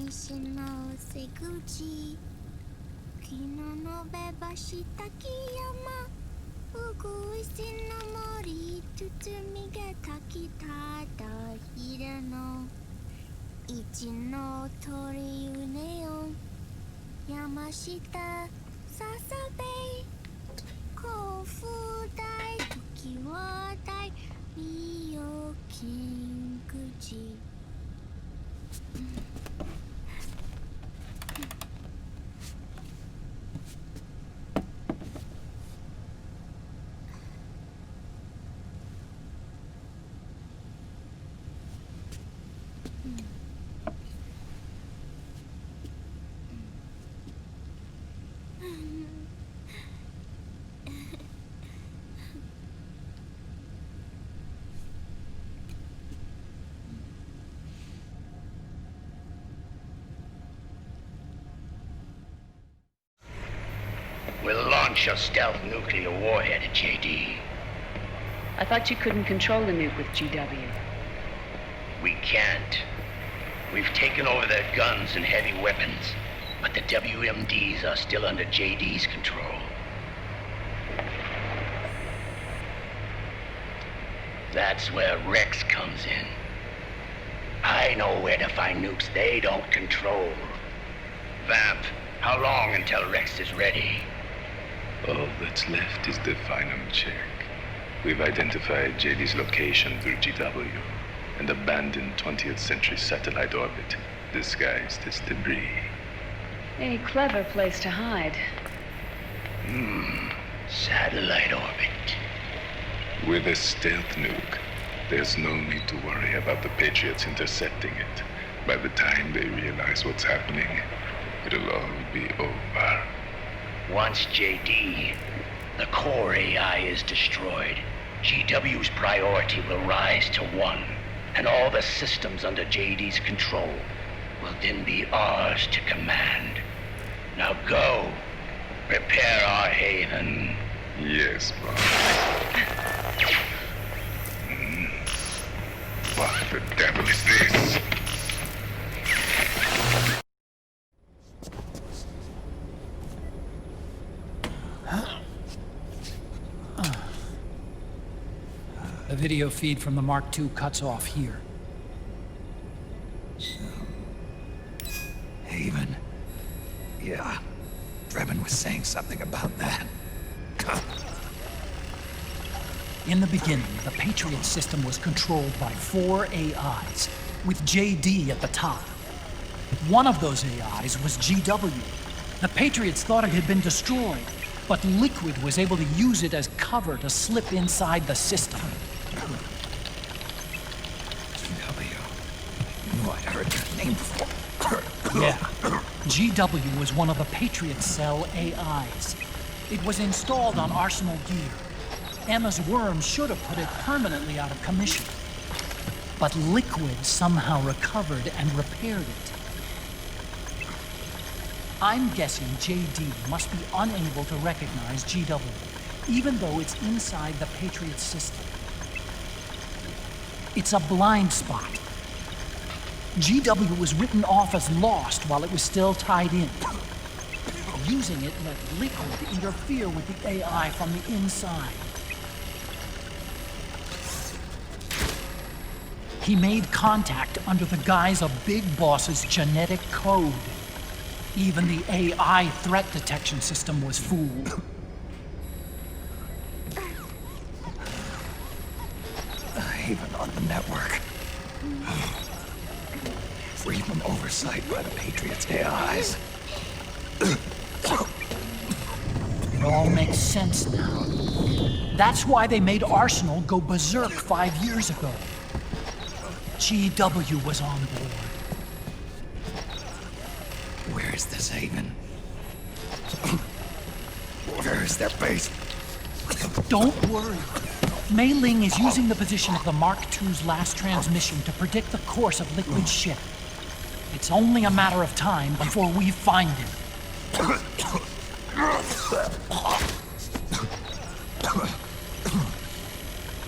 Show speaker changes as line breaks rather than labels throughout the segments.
西の瀬口昨日のべばした木山うぐいすの森包みが炊きただ昼の一の鳥うねよ山下ささべ甲府大時は大利用金口
We'll launch a stealth nuclear warhead at JD.
I thought you couldn't control the nuke with GW.
We can't. We've taken over their guns and heavy weapons, but the WMDs are still under JD's control. That's where Rex comes in. I know where to find nukes they don't control. Vamp, how long until Rex is ready?
All that's left is the final check. We've identified JD's location through GW, an abandoned 20th century satellite orbit, disguised as debris.
A clever place to hide.
Satellite orbit.
With a stealth nuke, there's no need to worry about the Patriots intercepting it. By the time they realize what's happening, it'll all be over.
Once JD, the core AI is destroyed, GW's priority will rise to 1, and all the systems under JD's control will then be ours to command. Now go, prepare our haven.
Yes, boss. What the devil is this?
The video feed from the Mark II cuts off here.
Haven. Yeah. Drebin was saying something about that.
In the beginning, the Patriot system was controlled by 4 AIs, with JD at the top. One of those AIs was GW. The Patriots thought it had been destroyed, but Liquid was able to use it as cover to slip inside the system.
GW. I knew I'd heard that name before.
Yeah. GW was one of the Patriot Cell AIs. It was installed on Arsenal gear. Emma's worm should have put it permanently out of commission. But Liquid somehow recovered and repaired it. I'm guessing JD must be unable to recognize GW, even though it's inside the Patriot system. It's a blind spot. GW was written off as lost while it was still tied in. Using it let Liquid interfere with the AI from the inside. He made contact under the guise of Big Boss's genetic code. Even the AI threat detection system was fooled.
Haven on the network. Free from oversight by the Patriots' AIs.
It all makes sense now. That's why they made Arsenal go berserk 5 years ago. GW was on board.
Where is this Haven? Where is their base?
Don't worry. Mei Ling is using the position of the Mark II's last transmission to predict the course of Liquid's ship. It's only a matter of time before we find him.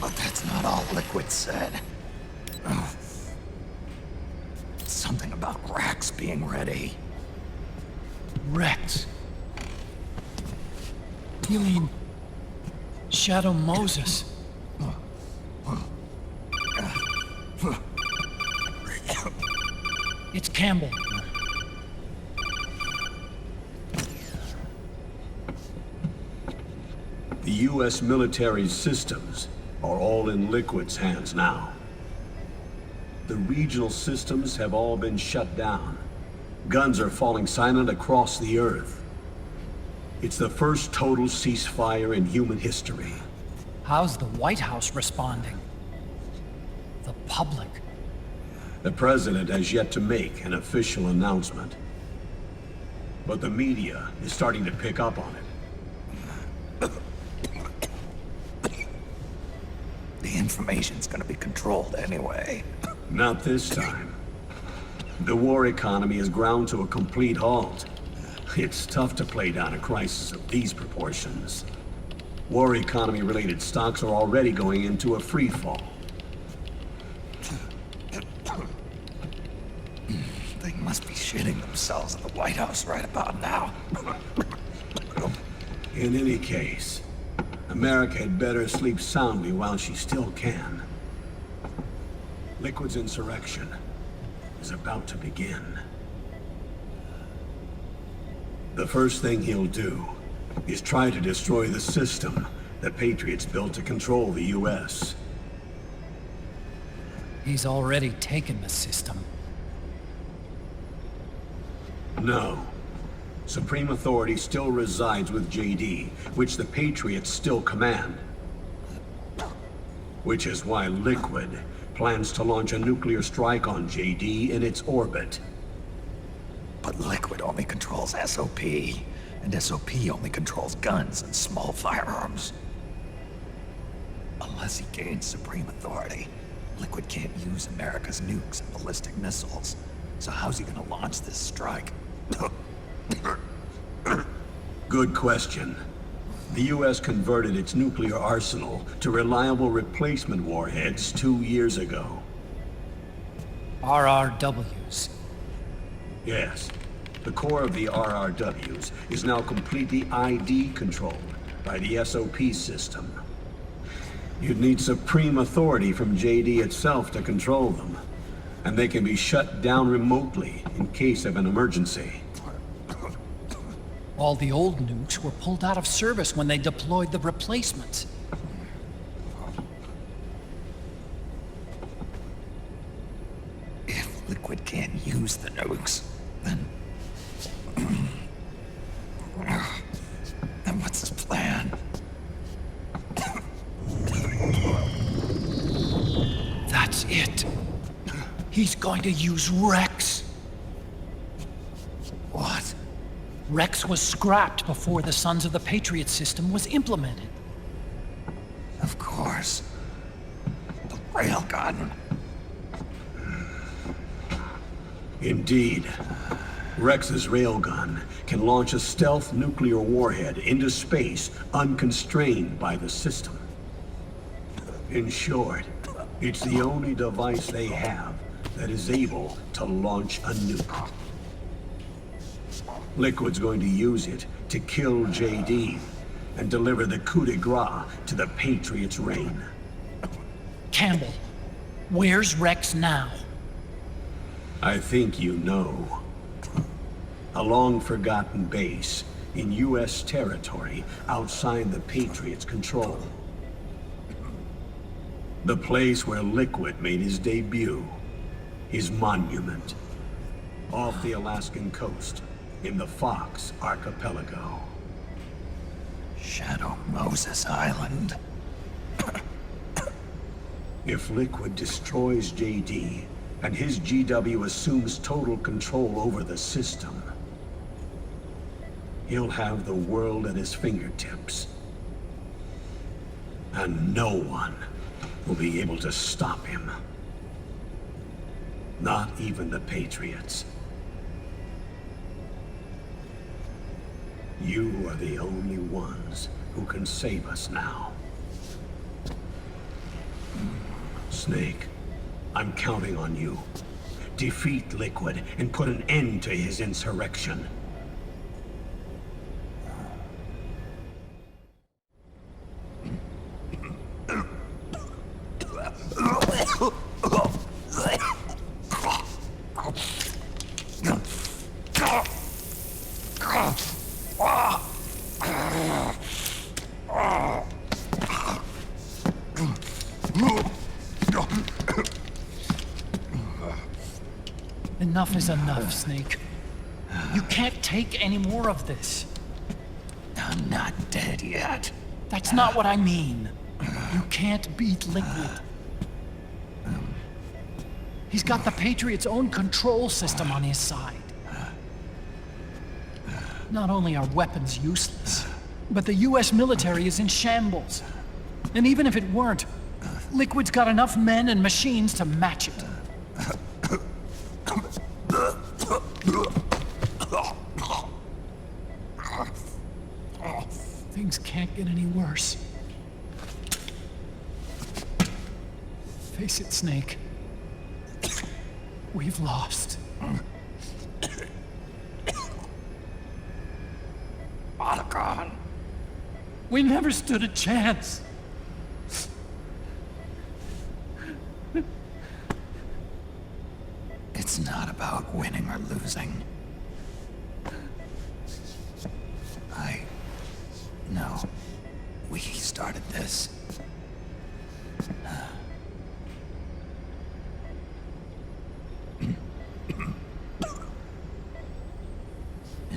But that's not all Liquid said. Something about about Rex being ready.
Rex? You mean... Shadow Moses? It's Campbell.
The U.S. military systems are all in Liquid's hands now. The regional systems have all been shut down. Guns are falling silent across the Earth. It's the first total ceasefire in human history.
How's the White House responding? The public?
The president has yet to make an official announcement. But the media is starting to pick up on it.
The information's gonna be controlled anyway.
Not this time. The war economy is ground to a complete halt. It's tough to play down a crisis of these proportions. War economy-related stocks are already going into a free fall.
They must be shitting themselves at the White House right about now.
In any case, America had better sleep soundly while she still can. Liquid's insurrection is about to begin. The first thing he'll do is try to destroy the system the Patriots built to control the U.S.
He's already taken the system.
No. Supreme authority still resides with JD, which the Patriots still command. Which is why Liquid plans to launch a nuclear strike on JD in its orbit.
But Liquid only controls SOP, and SOP only controls guns and small firearms. Unless he gains supreme authority, Liquid can't use America's nukes and ballistic missiles. So how's he gonna launch this strike?
Good question. The U.S. converted its nuclear arsenal to reliable replacement warheads 2 years ago.
RRWs.
Yes. The core of the RRWs is now completely ID controlled by the SOP system. You'd need supreme authority from JD itself to control them, and they can be shut down remotely in case of an emergency.
All the old nukes were pulled out of service when they deployed the replacements.
If Liquid can't use the nukes, then... then what's his plan?
That's it. He's going to use Rex.
What?
Rex was scrapped before the Sons of the Patriot system was implemented.
Of course. The railgun.
Indeed. Rex's railgun can launch a stealth nuclear warhead into space unconstrained by the system. In short, it's the only device they have that is able to launch a nuke. Liquid's going to use it to kill JD and deliver the coup de grace to the Patriots' reign.
Campbell, where's Rex now?
I think you know. A long-forgotten base in U.S. territory outside the Patriots' control. The place where Liquid made his debut, his monument, off the Alaskan coast in the Fox Archipelago.
Shadow Moses Island.
If Liquid destroys JD and his GW assumes total control over the system, he'll have the world at his fingertips. And no one will be able to stop him. Not even the Patriots. You are the only ones who can save us now. Snake, I'm counting on you. defeat Liquid and put an end to his insurrection.
Enough is enough, Snake. You can't take any more of this.
I'm not dead yet.
That's not what I mean. You can't beat Liquid. He's got the Patriots' own control system on his side. Not only are weapons useless, but the US military is in shambles. And even if it weren't, Liquid's got enough men and machines to match it. Things can't get any worse. Face it, Snake. We've lost.
Otacon.
We never stood a chance.
It's not about winning or losing. No. We started this. And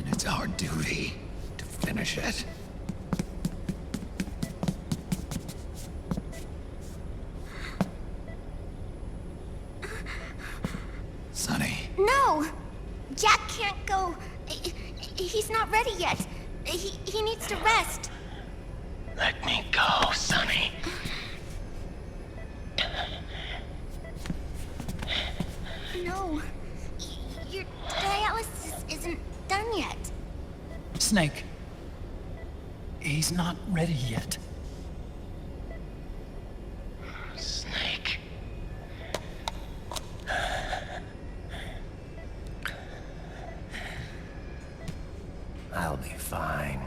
it's our duty to finish it. Sonny.
No! Jack can't go. He's not ready yet. He needs to rest.
Let me go, Sonny.
No. Your dialysis isn't done yet.
Snake. He's not ready yet.
Snake. I'll be fine.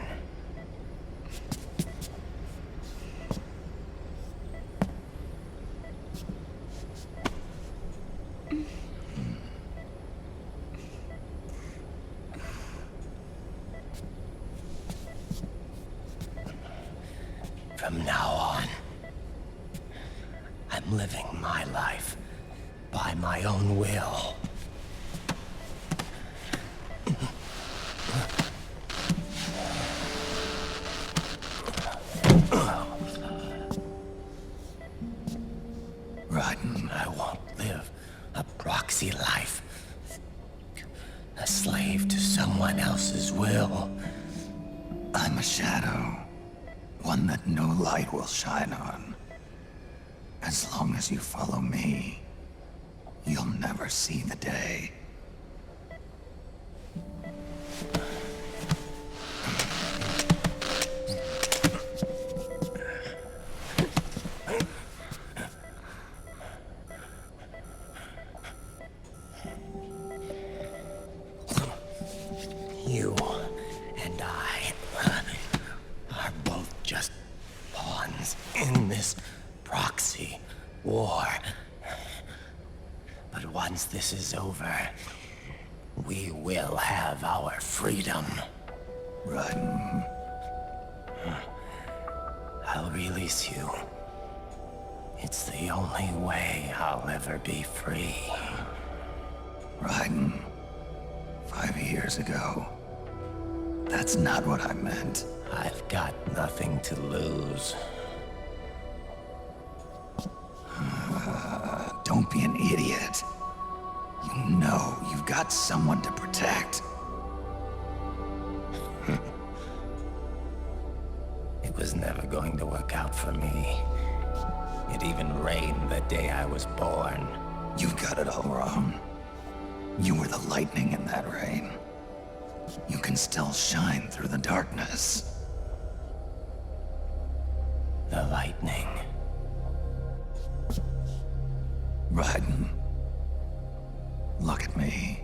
From now on, I'm living my life by my own will. I won't live a proxy life. A slave to someone else's will.
I'm a shadow. One that no light will shine on. As long as you follow me, you'll never see the day.
You and I are both just pawns in this proxy war. But once this is over, we will have our freedom.
Raiden.
I'll release you. It's the only way I'll ever be free.
Raiden. 5 years ago. That's not what I meant.
I've got nothing to lose.
Don't be an idiot. You know you've got someone to protect.
It was never going to work out for me. It even rained the day I was born.
You've got it all wrong. You were the lightning in that rain. You can still shine through the darkness.
The lightning.
Raiden. Look at me.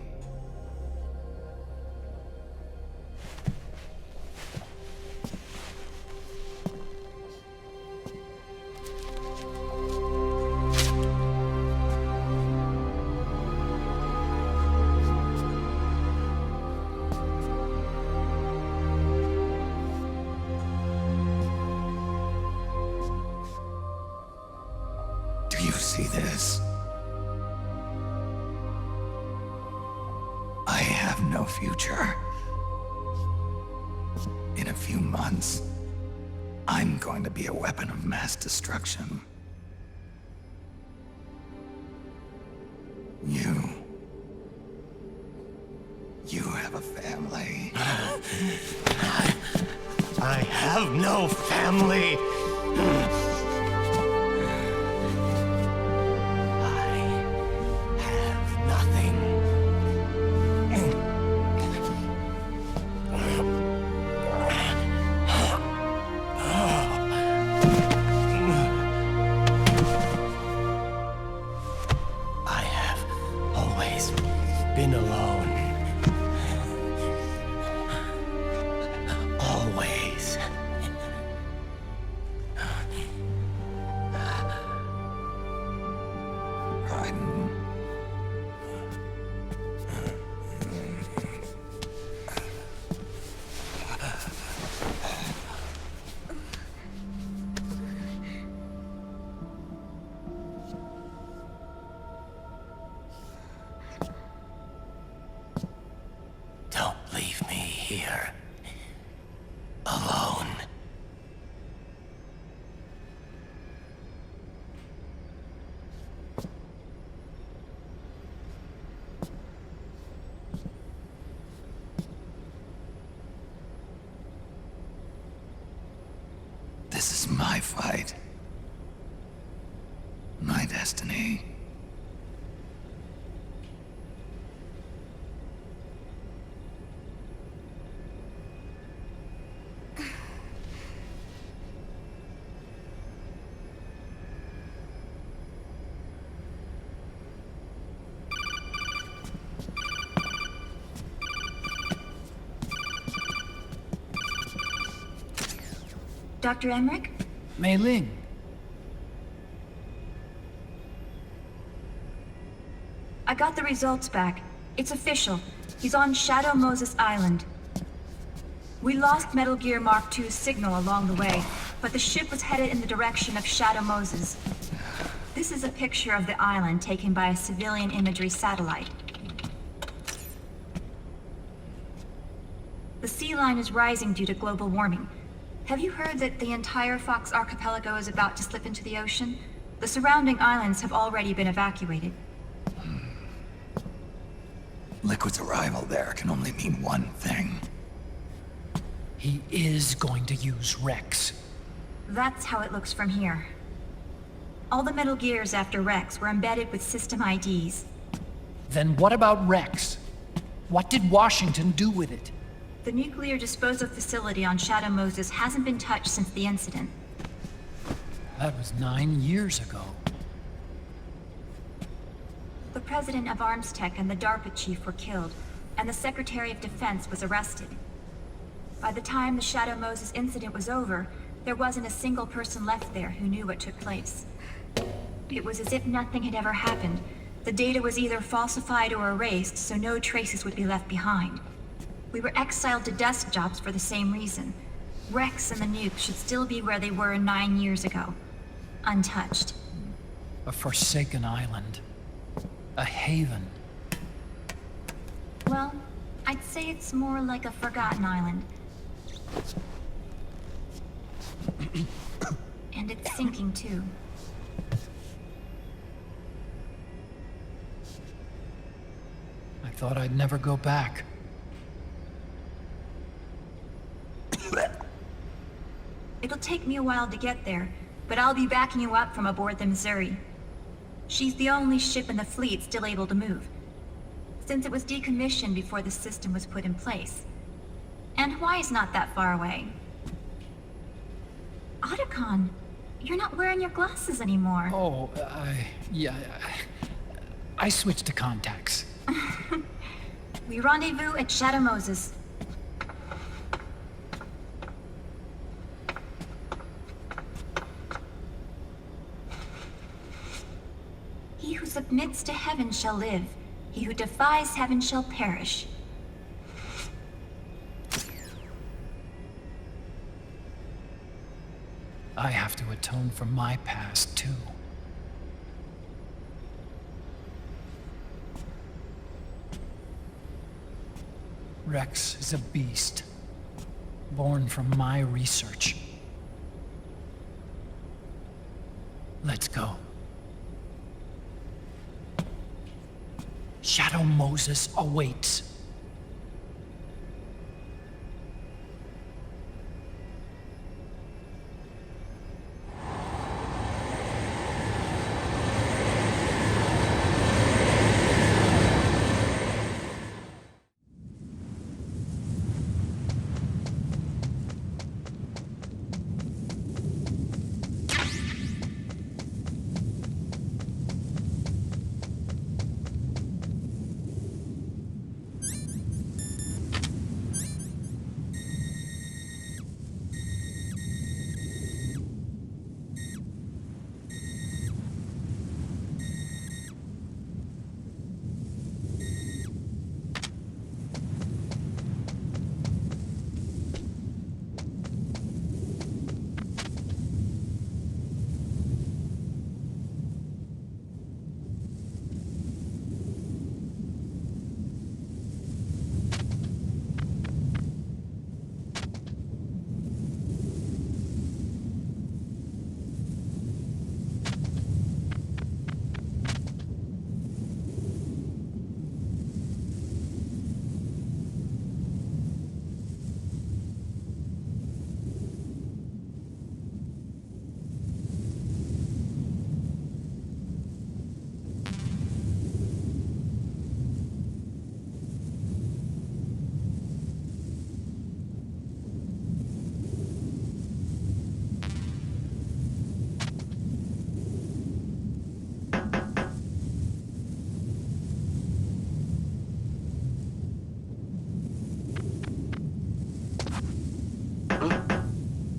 Do you see this? I have no future. In a few months, I'm going to be a weapon of mass destruction. You have a family.
I have no family. I have nothing. I have always been alone. Always.
Raiden.
Don't leave me here. Alone.
This is my fight. My destiny.
Dr. Emmerich?
Mei Ling.
I got the results back. It's official. He's on Shadow Moses Island. We lost Metal Gear Mark II's signal along the way, but the ship was headed in the direction of Shadow Moses. This is a picture of the island taken by a civilian imagery satellite. The sea line is rising due to global warming. Have you heard that the entire Fox archipelago is about to slip into the ocean? The surrounding islands have already been evacuated.
Liquid's arrival there can only mean one thing.
He is going to use Rex.
That's how it looks from here. All the Metal Gears after Rex were embedded with system IDs.
Then what about Rex? What did Washington do with it?
The nuclear disposal facility on Shadow Moses hasn't been touched since the incident.
That was 9 years ago.
The president of Armstech and the DARPA chief were killed, and the Secretary of Defense was arrested. By the time the Shadow Moses incident was over, there wasn't a single person left there who knew what took place. It was as if nothing had ever happened. The data was either falsified or erased, so no traces would be left behind. We were exiled to desk jobs for the same reason. Rex and the nuke should still be where they were 9 years ago. Untouched.
A forsaken island. A haven.
Well, I'd say it's more like a forgotten island. And it's sinking too.
I thought I'd never go back.
It'll take me a while to get there, but I'll be backing you up from aboard the Missouri. She's the only ship in the fleet still able to move, since it was decommissioned before the system was put in place. And Hawaii's not that far away. Otacon, you're not wearing your glasses anymore.
Oh, yeah. I switched to contacts.
We rendezvous at Shadow Moses. He who submits to heaven shall live. He who defies heaven shall perish.
I have to atone for my past, too. Rex is a beast, born from my research. Let's go. Shadow Moses awaits.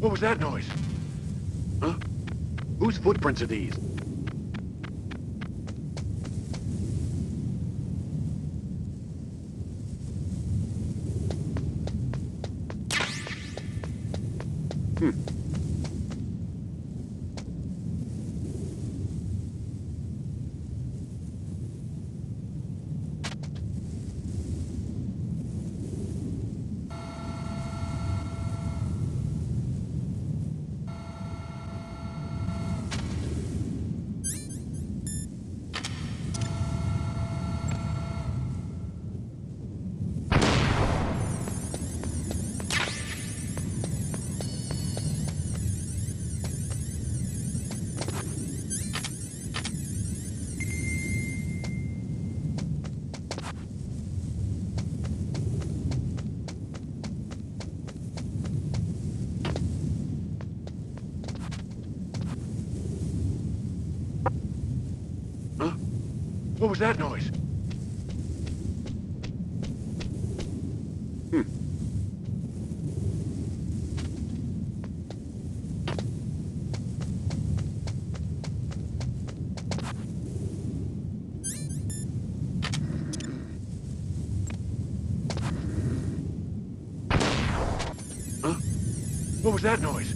What was that noise? Huh? Whose footprints are these? What was that noise? Huh? What was that noise?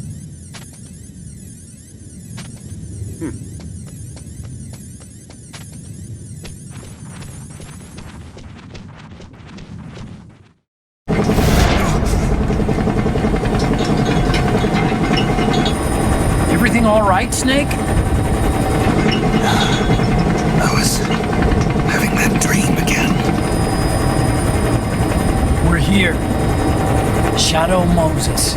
Everything all right, Snake?
I was having that dream again.
We're here. Shadow Moses.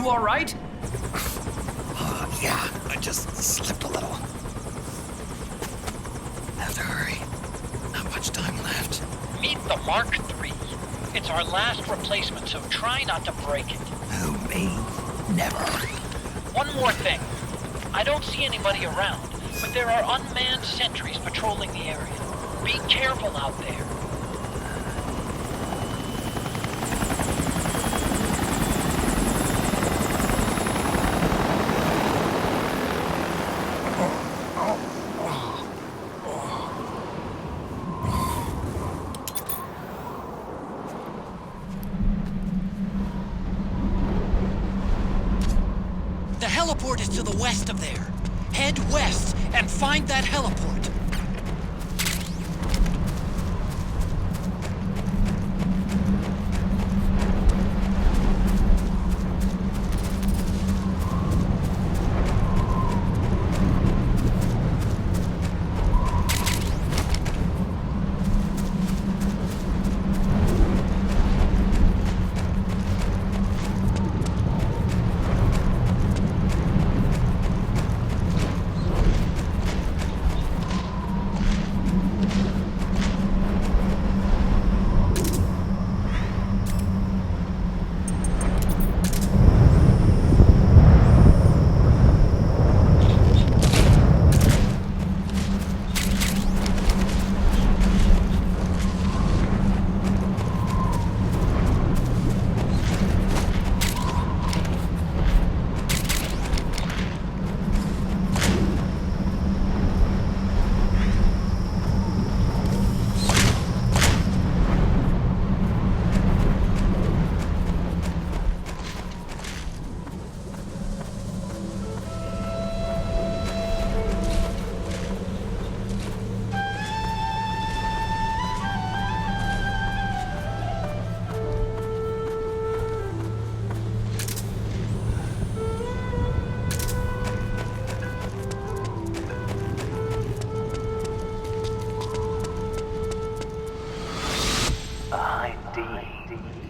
You all right?
Yeah, I just slipped a little. Have to hurry. Not much time left.
Meet the Mark III. It's our last replacement, so try not to break it.
Who, me? Never.
One more thing. I don't see anybody around, but there are unmanned sentries patrolling the area. Be careful out there.
The heliport is to the west of there. Head west and find that heliport.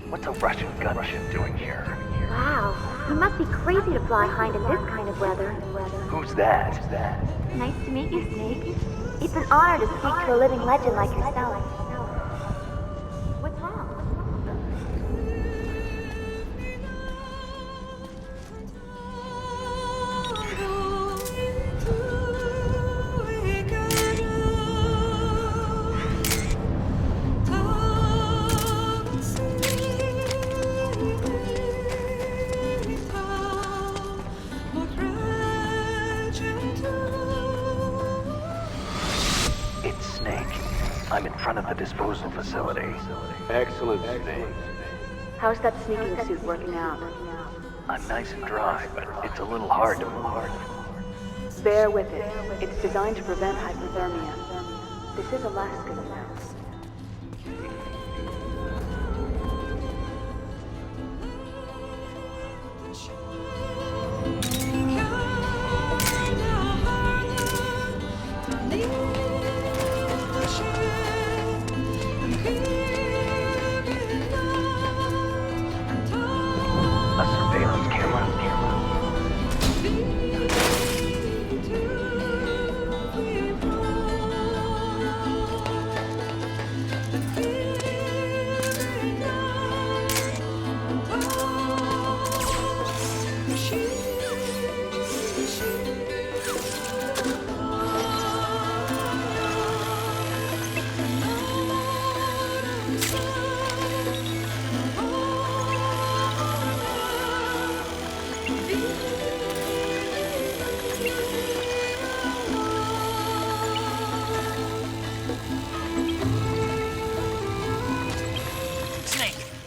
What's a Russian gunship doing here?
Wow, you must be crazy to fly Hind in this kind of weather.
Who's that?
Nice to meet you, Snake. It's an honor to speak to a living legend like yourself. What's wrong?
I'm in front of the disposal facility.
Excellent, Snake.
How's that sneaking suit working out?
I'm nice and dry, but it's a little hard to move.
Bear with it. It's designed to prevent hypothermia. This is Alaska, you know.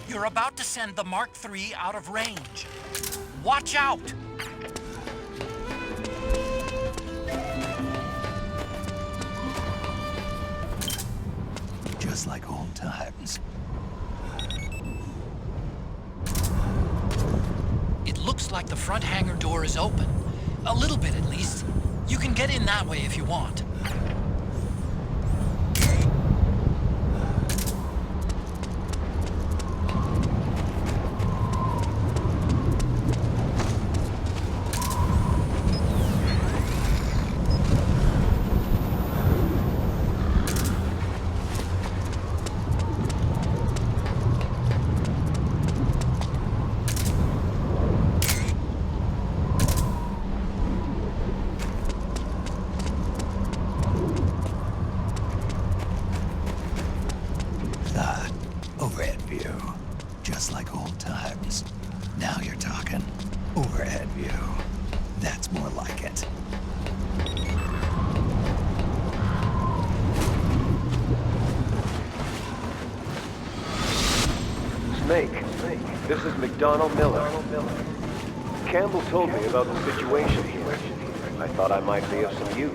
You're about to send the Mark III out of range. Watch out!
Just like old times.
It looks like the front hangar door is open. A little bit, at least. You can get in that way if you want.
Snake, this is McDonald Miller. Campbell told me about the situation here. I thought I might be of some use.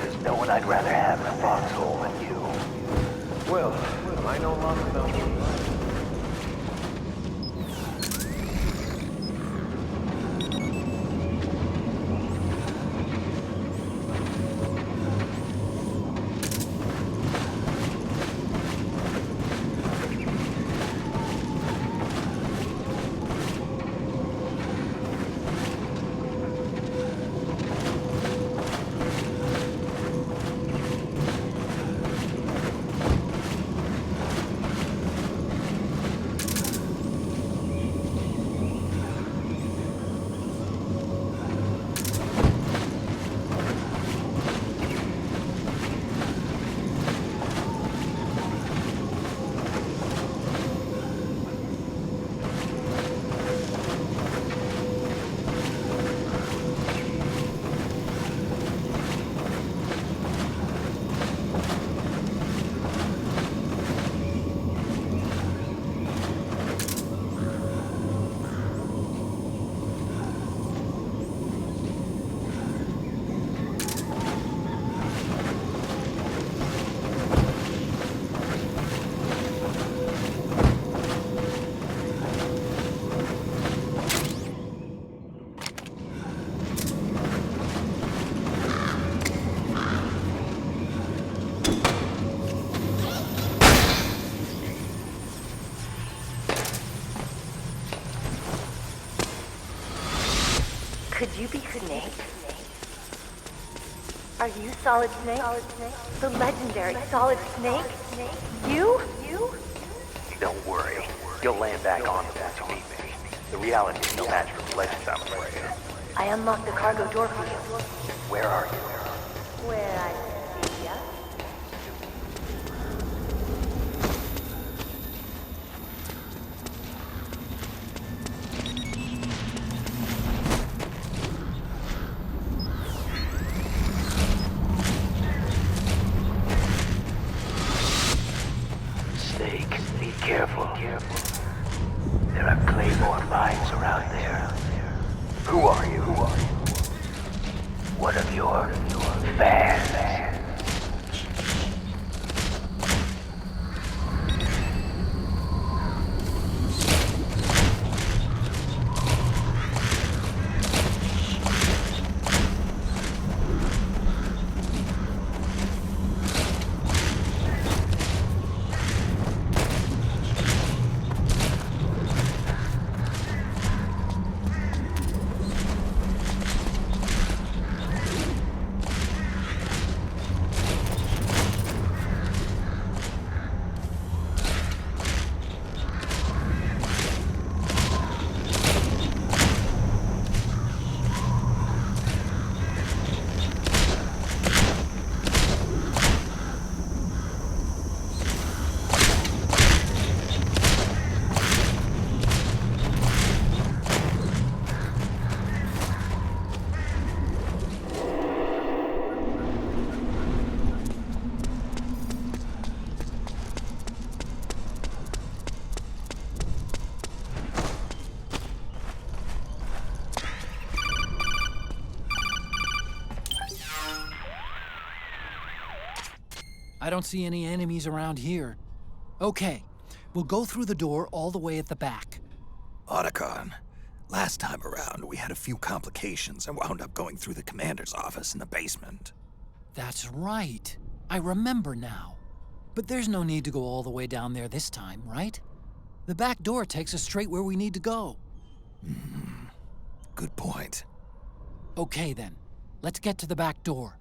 There's no one I'd rather have in a foxhole than you.
Well, I know lots about you.
Could you be Snake? Are you Solid Snake? The legendary Solid Snake? You?
Don't worry. You'll land back on them to meet me. The reality is no match for the legends, I'm afraid.
I unlocked the cargo door for you.
Where are you?
Where I see ya.
Snake, be careful. There are claymore mines around there. Who are you? One of your fans.
I don't see any enemies around here. Okay, we'll go through the door all the way at the back.
Otacon, last time around we had a few complications and wound up going through the commander's office in the basement.
That's right. I remember now. But there's no need to go all the way down there this time, right? The back door takes us straight where we need to go.
Good point.
Okay then, let's get to the back door.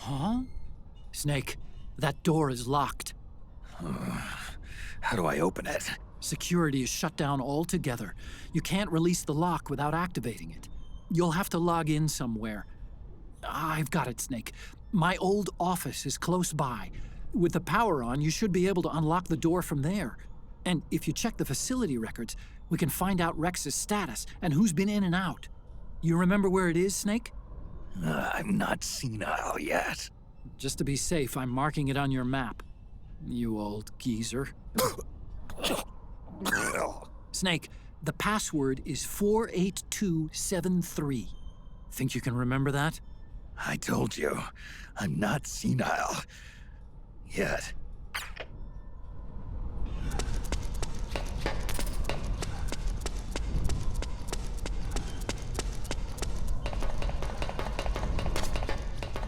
Huh? Snake, that door is locked.
How do I open it?
Security is shut down altogether. You can't release the lock without activating it. You'll have to log in somewhere. I've got it, Snake. My old office is close by. With the power on, you should be able to unlock the door from there. And if you check the facility records, we can find out Rex's status and who's been in and out. You remember where it is, Snake?
I'm not senile yet.
Just to be safe, I'm marking it on your map. You old geezer. Snake, the password is 48273. Think you can remember that?
I told you, I'm not senile. Yet.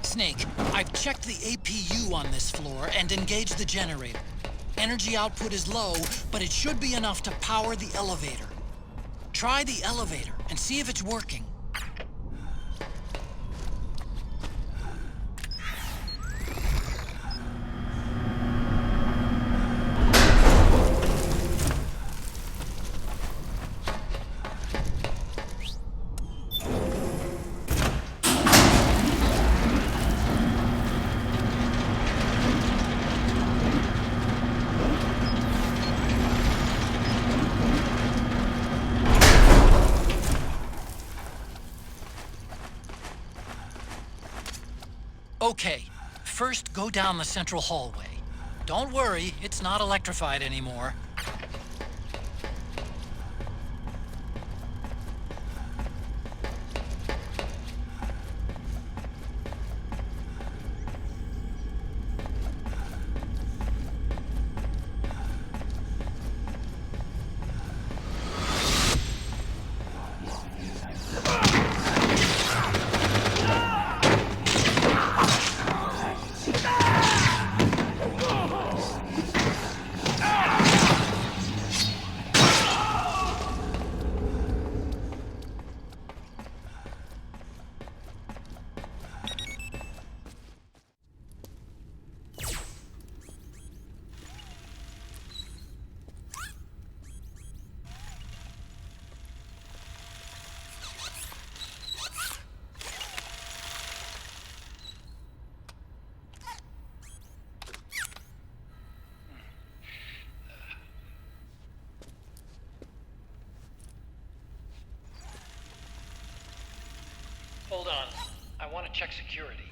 Snake, I've checked the APU on this floor and engaged the generator. Energy output is low, but it should be enough to power the elevator. Try the elevator and see if it's working. Okay, first go down the central hallway. Don't worry, it's not electrified anymore. Hold on. I want to check security.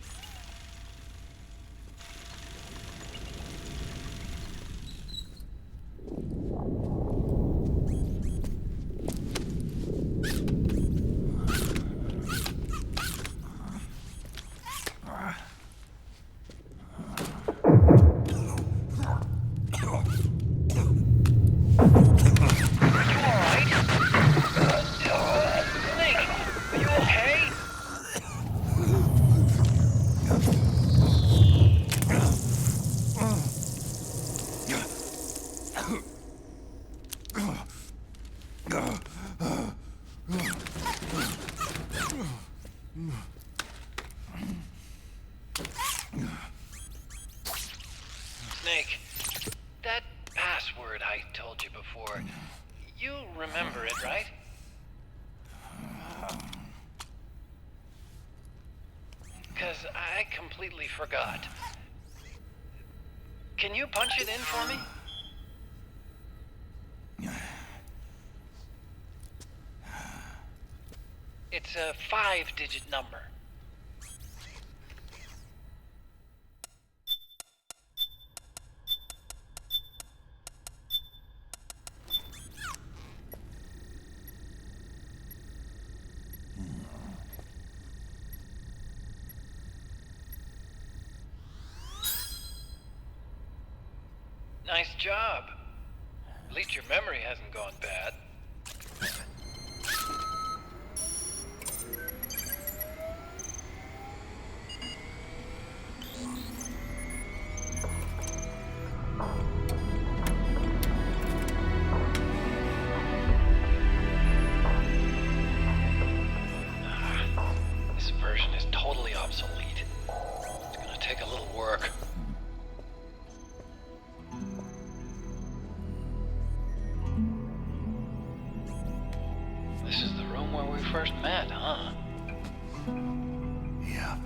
Snake, that password I told you before, you remember it, right? Because I completely forgot. Can you punch it in for me? It's a 5-digit number. Nice job. At least your memory hasn't gone bad. This version is totally obsolete. It's gonna take a little work.
first met, huh?
Yep.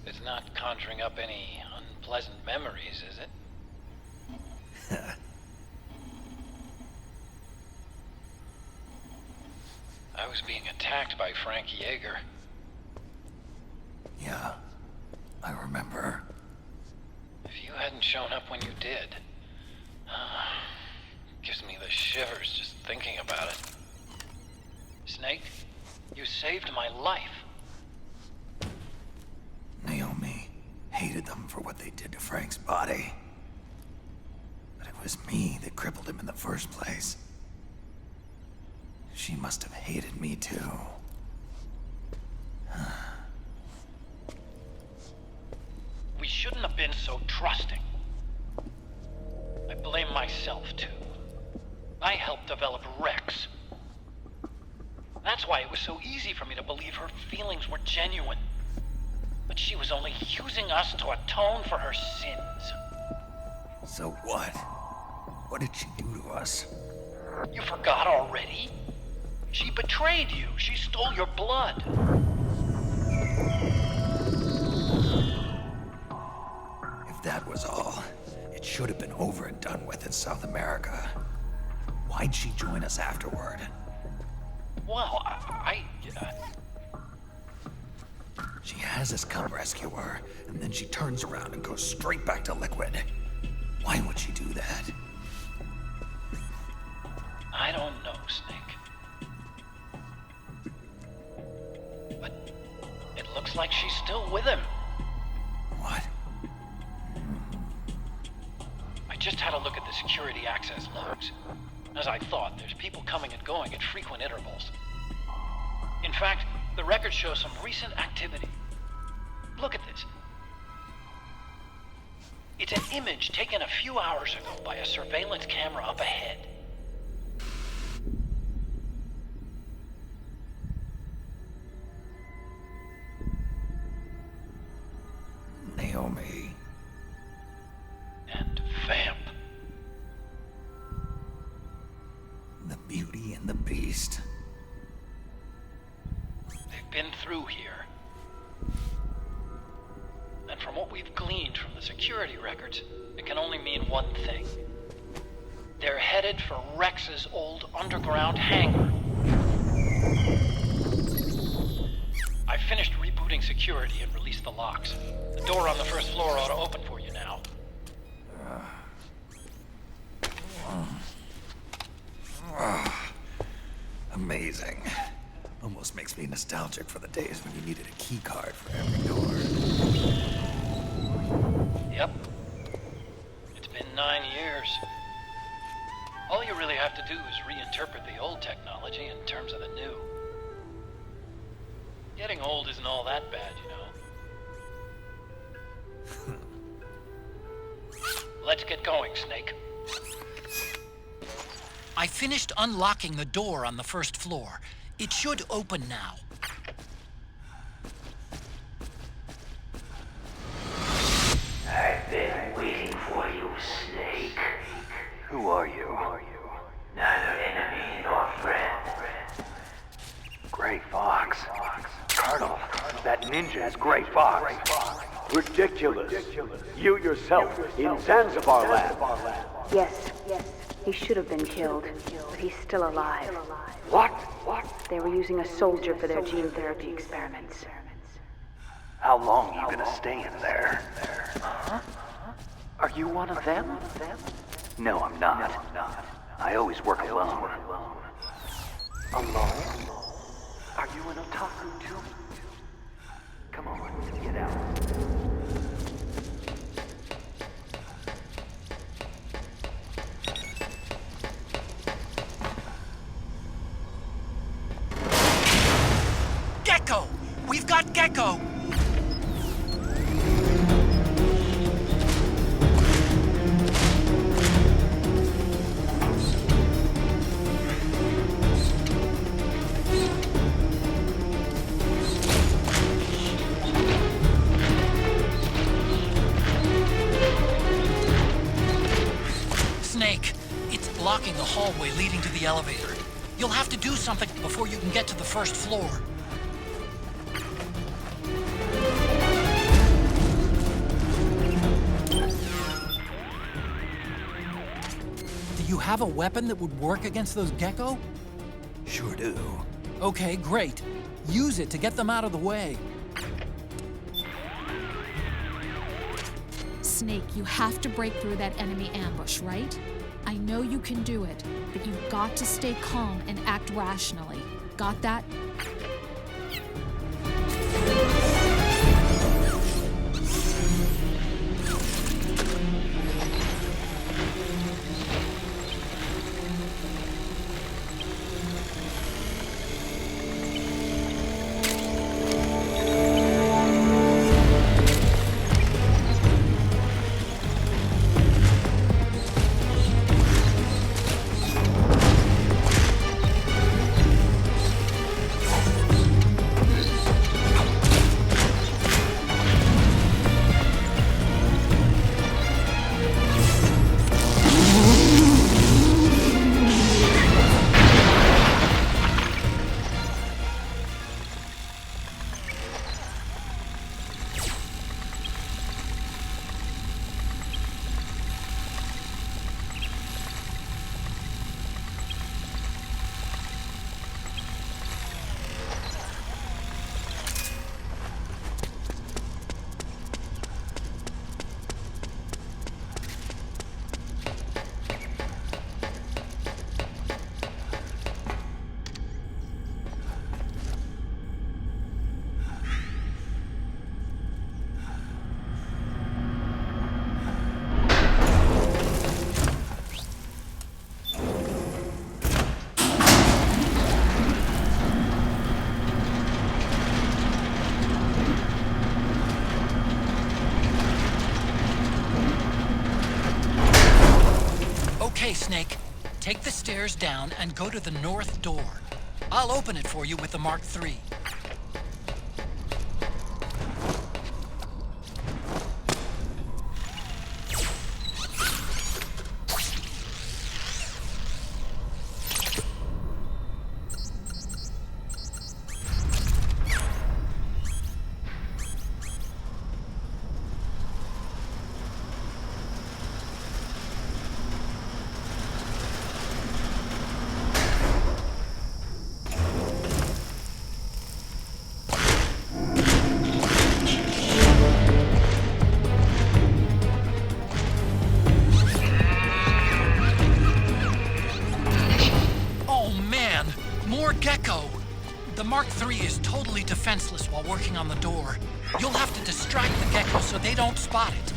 It's not conjuring up any unpleasant memories, is it? I was being attacked by Frank Yeager.
Yeah, I remember.
If you hadn't shown up when you did, gives me the shivers just thinking about it. Snake, you saved my life.
Naomi hated them for what they did to Frank's body. But it was me that crippled him in the first place. She must have hated me too.
We shouldn't have been so trusting. I blame myself too. I helped develop Rex. That's why it was so easy for me to believe her feelings were genuine. But she was only using us to atone for her sins.
So what? What did she do to us?
You forgot already? She betrayed you. She stole your blood.
If that was all, it should have been over and done with in South America. Why'd she join us afterward?
Well,
She has us come rescue her, and then she turns around and goes straight back to Liquid. Why would she do that?
I don't know, Snake. But it looks like she's still with him.
What?
I just had a look at the security access logs. As I thought, there's people coming and going at frequent intervals. In fact, the record shows some recent activity. Look at this. It's an image taken a few hours ago by a surveillance camera up ahead.
Naomi.
And Vamp.
The Beauty and the Beast.
They've been through here. And from what we've gleaned from the security records, it can only mean one thing. They're headed for Rex's old underground hangar. I finished rebooting security and released the locks. The door on the first floor ought to open for you now.
Amazing. Almost makes me nostalgic for the days when you needed a key card for every door.
Yep. It's been 9 years. All you really have to do is reinterpret the old technology in terms of the new. Getting old isn't all that bad, you know. Let's get going, Snake. I finished unlocking the door on the first floor. It should open now.
I've been waiting for you, Snake. Who are you? Neither enemy nor friend. Gray Fox. Colonel, that ninja is Gray Fox.
Ridiculous. You yourself in Zanzibar lab.
Yes. He should have been killed, but he's still alive.
What?
They were using a soldier for their gene therapy experiments.
How long are you gonna stay in there? Huh? Are you one of them? No, I'm not. I always work alone. Alone? Are you an otaku too? Come on, get out.
Gecko! We've got Gecko!
Snake, it's blocking the hallway leading to the elevator. You'll have to do something before you can get to the first floor. Do you have a weapon that would work against those gecko?
Sure do.
Okay, great. Use it to get them out of the way.
Snake, you have to break through that enemy ambush, right? I know you can do it, but you've got to stay calm and act rationally. Got that?
Okay, Snake. Take the stairs down and go to the north door. I'll open it for you with the Mark III. Gecko! The Mark III is totally defenseless while working on the door. You'll have to distract the Gecko so they don't spot it.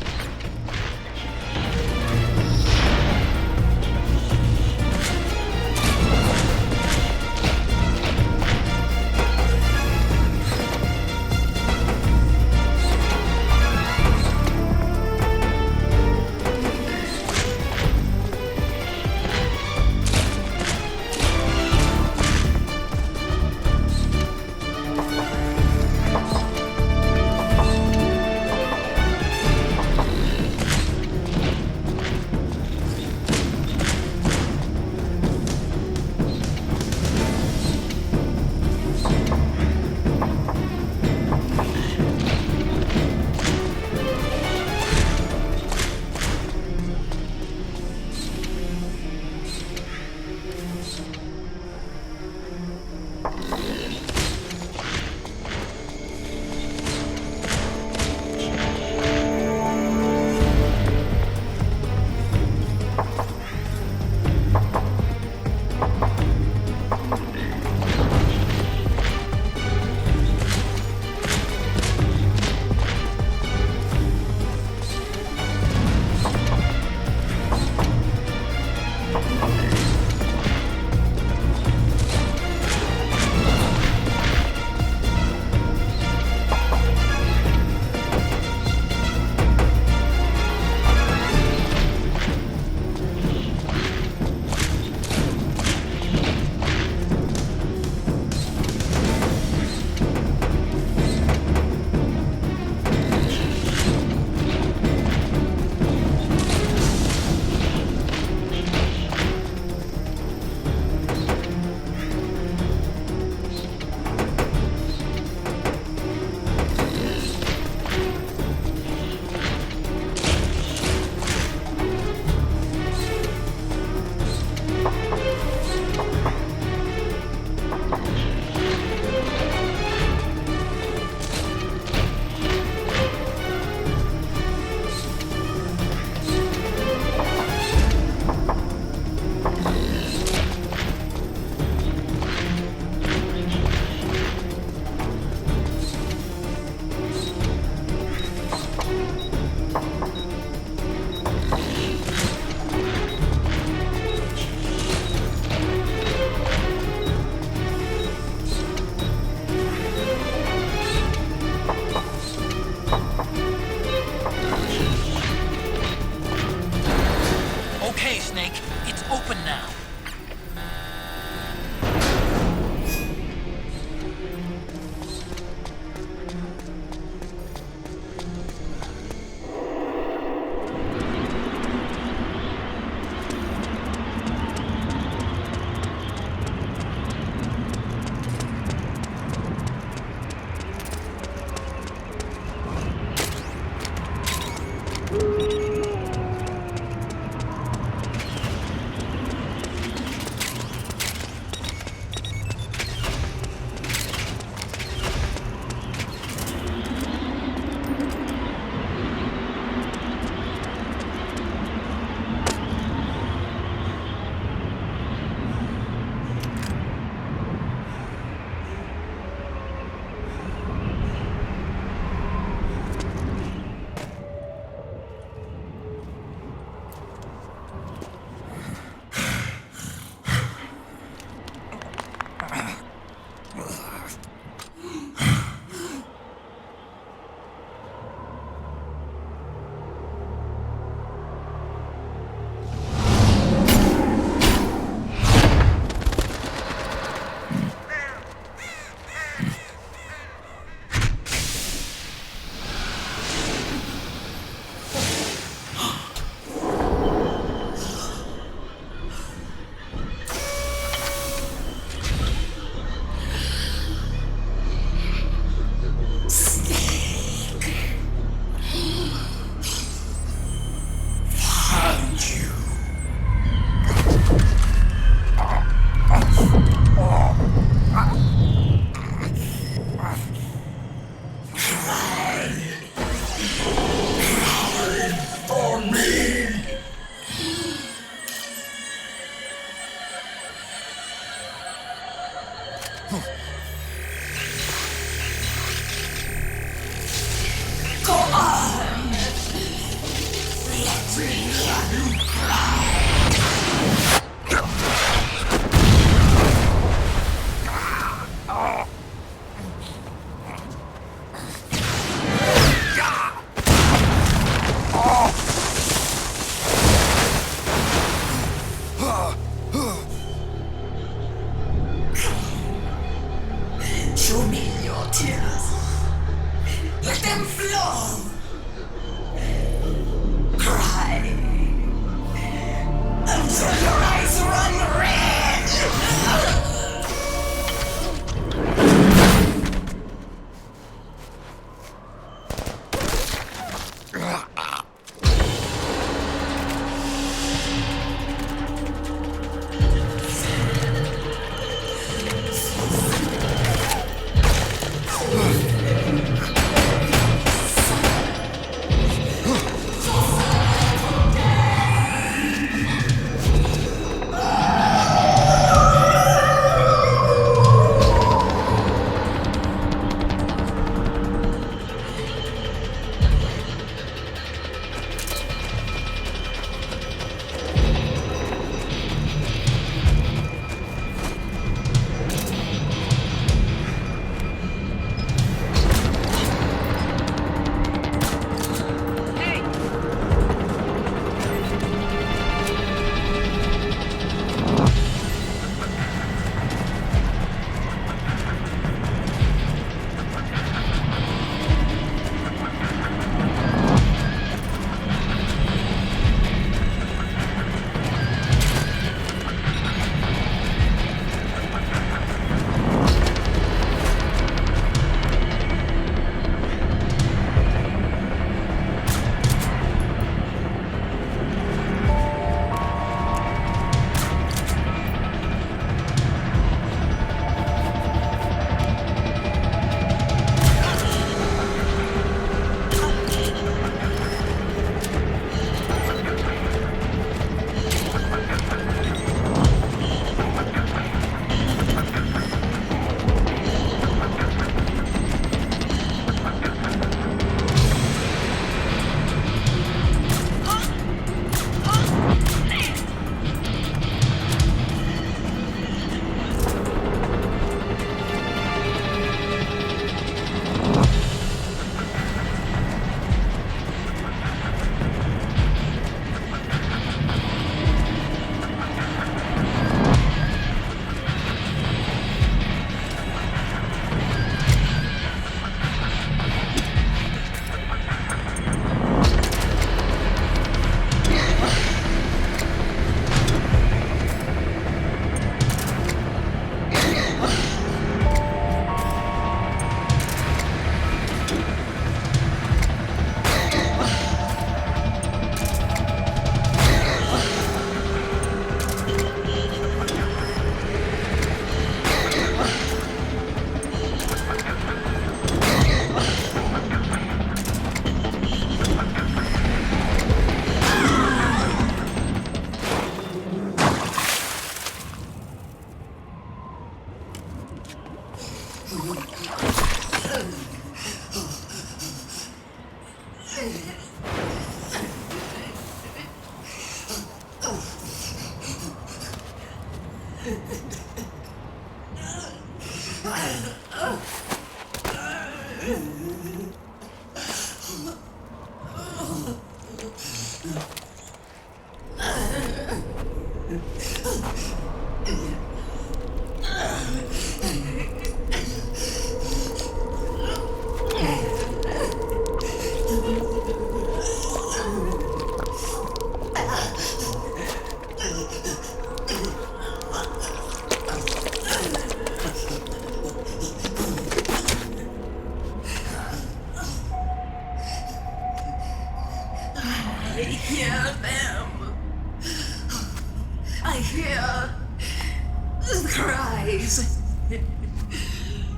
It's open now.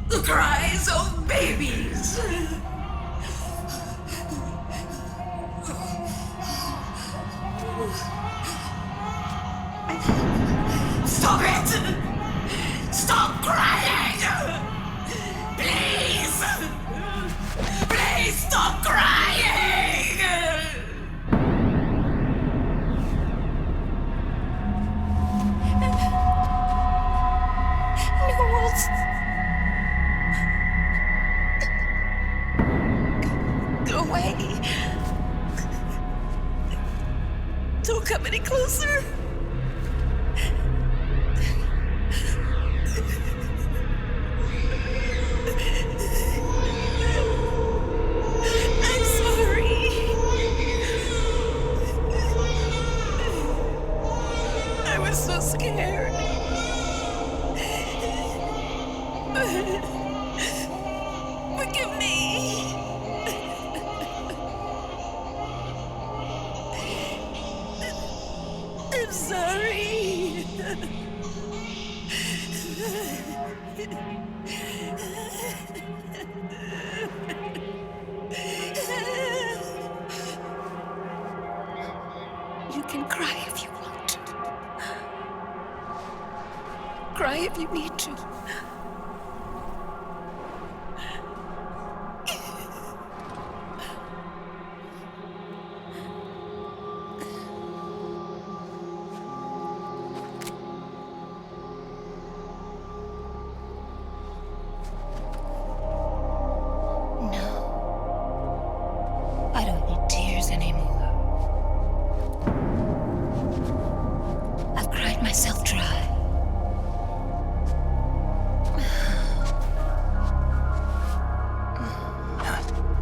The cries of babies. Stop it! Stop crying! Please! Please stop crying!
Knowles! Go away! Don't come any closer! I'm sorry. I was so scared. Forgive me. I'm sorry. You can cry if you want. Cry if you need to. I don't need tears anymore. I've cried myself dry.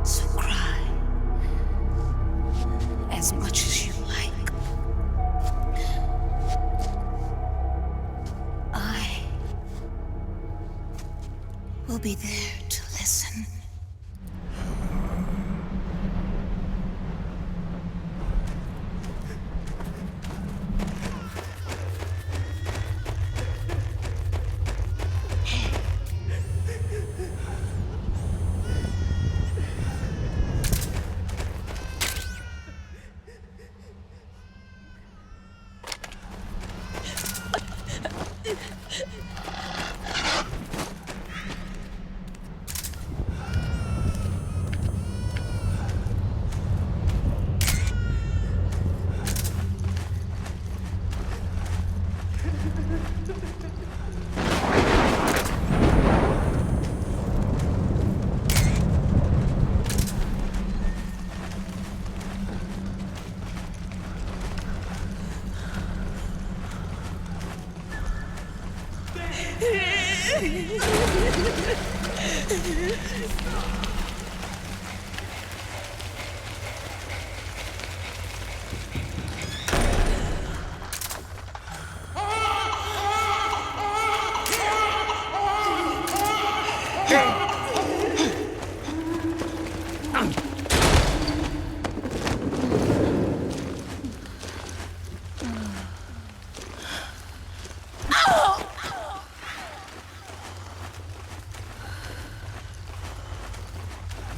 So cry as much as you like. I will be there to listen.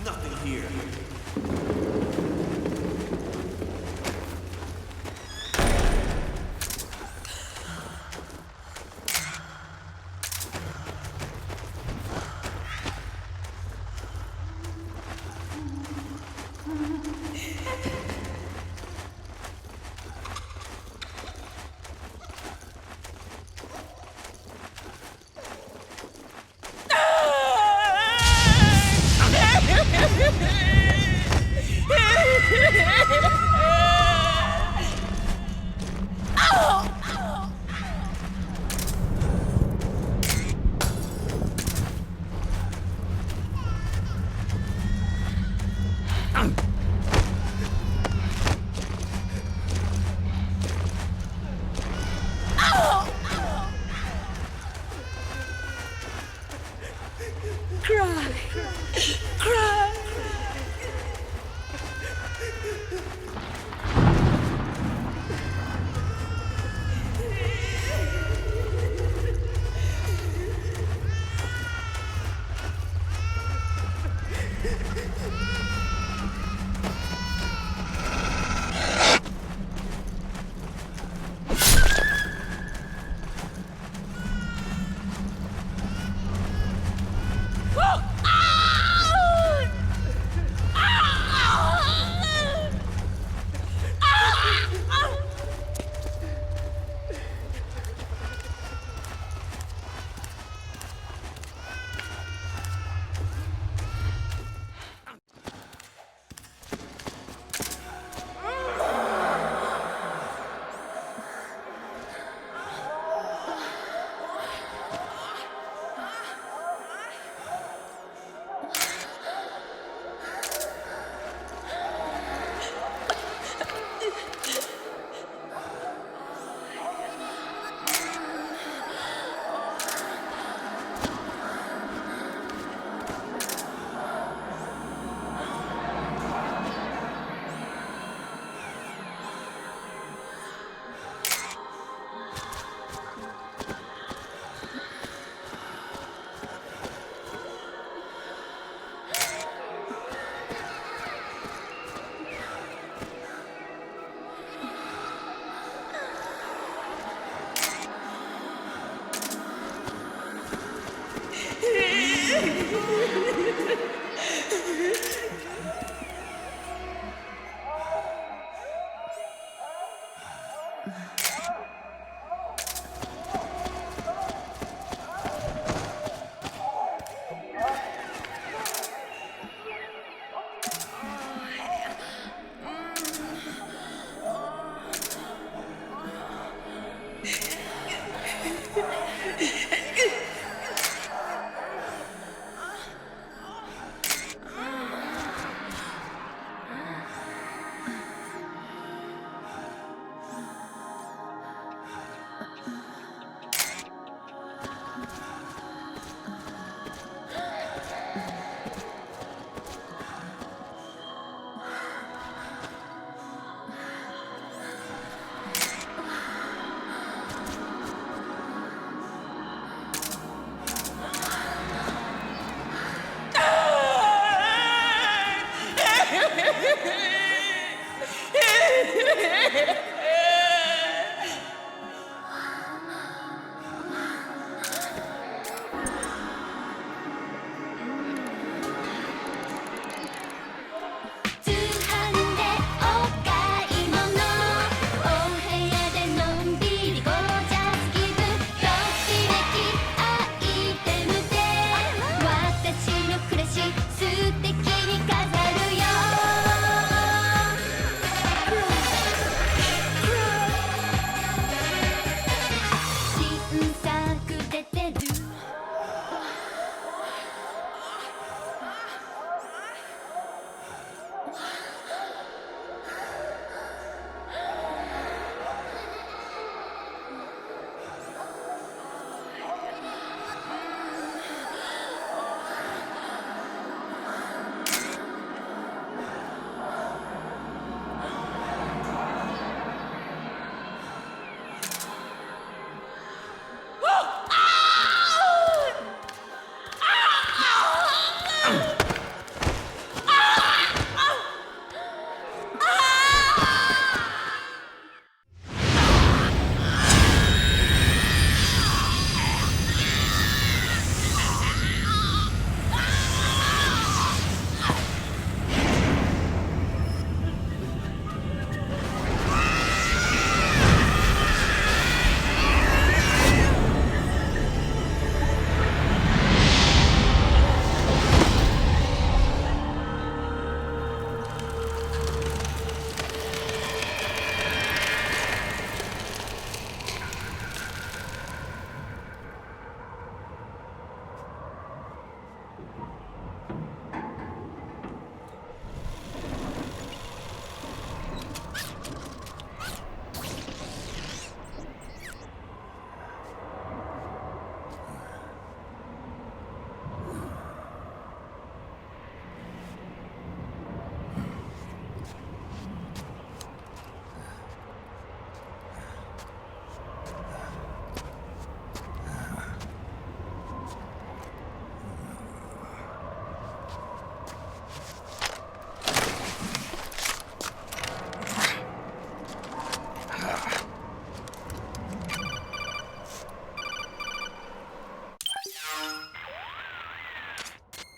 Nothing here.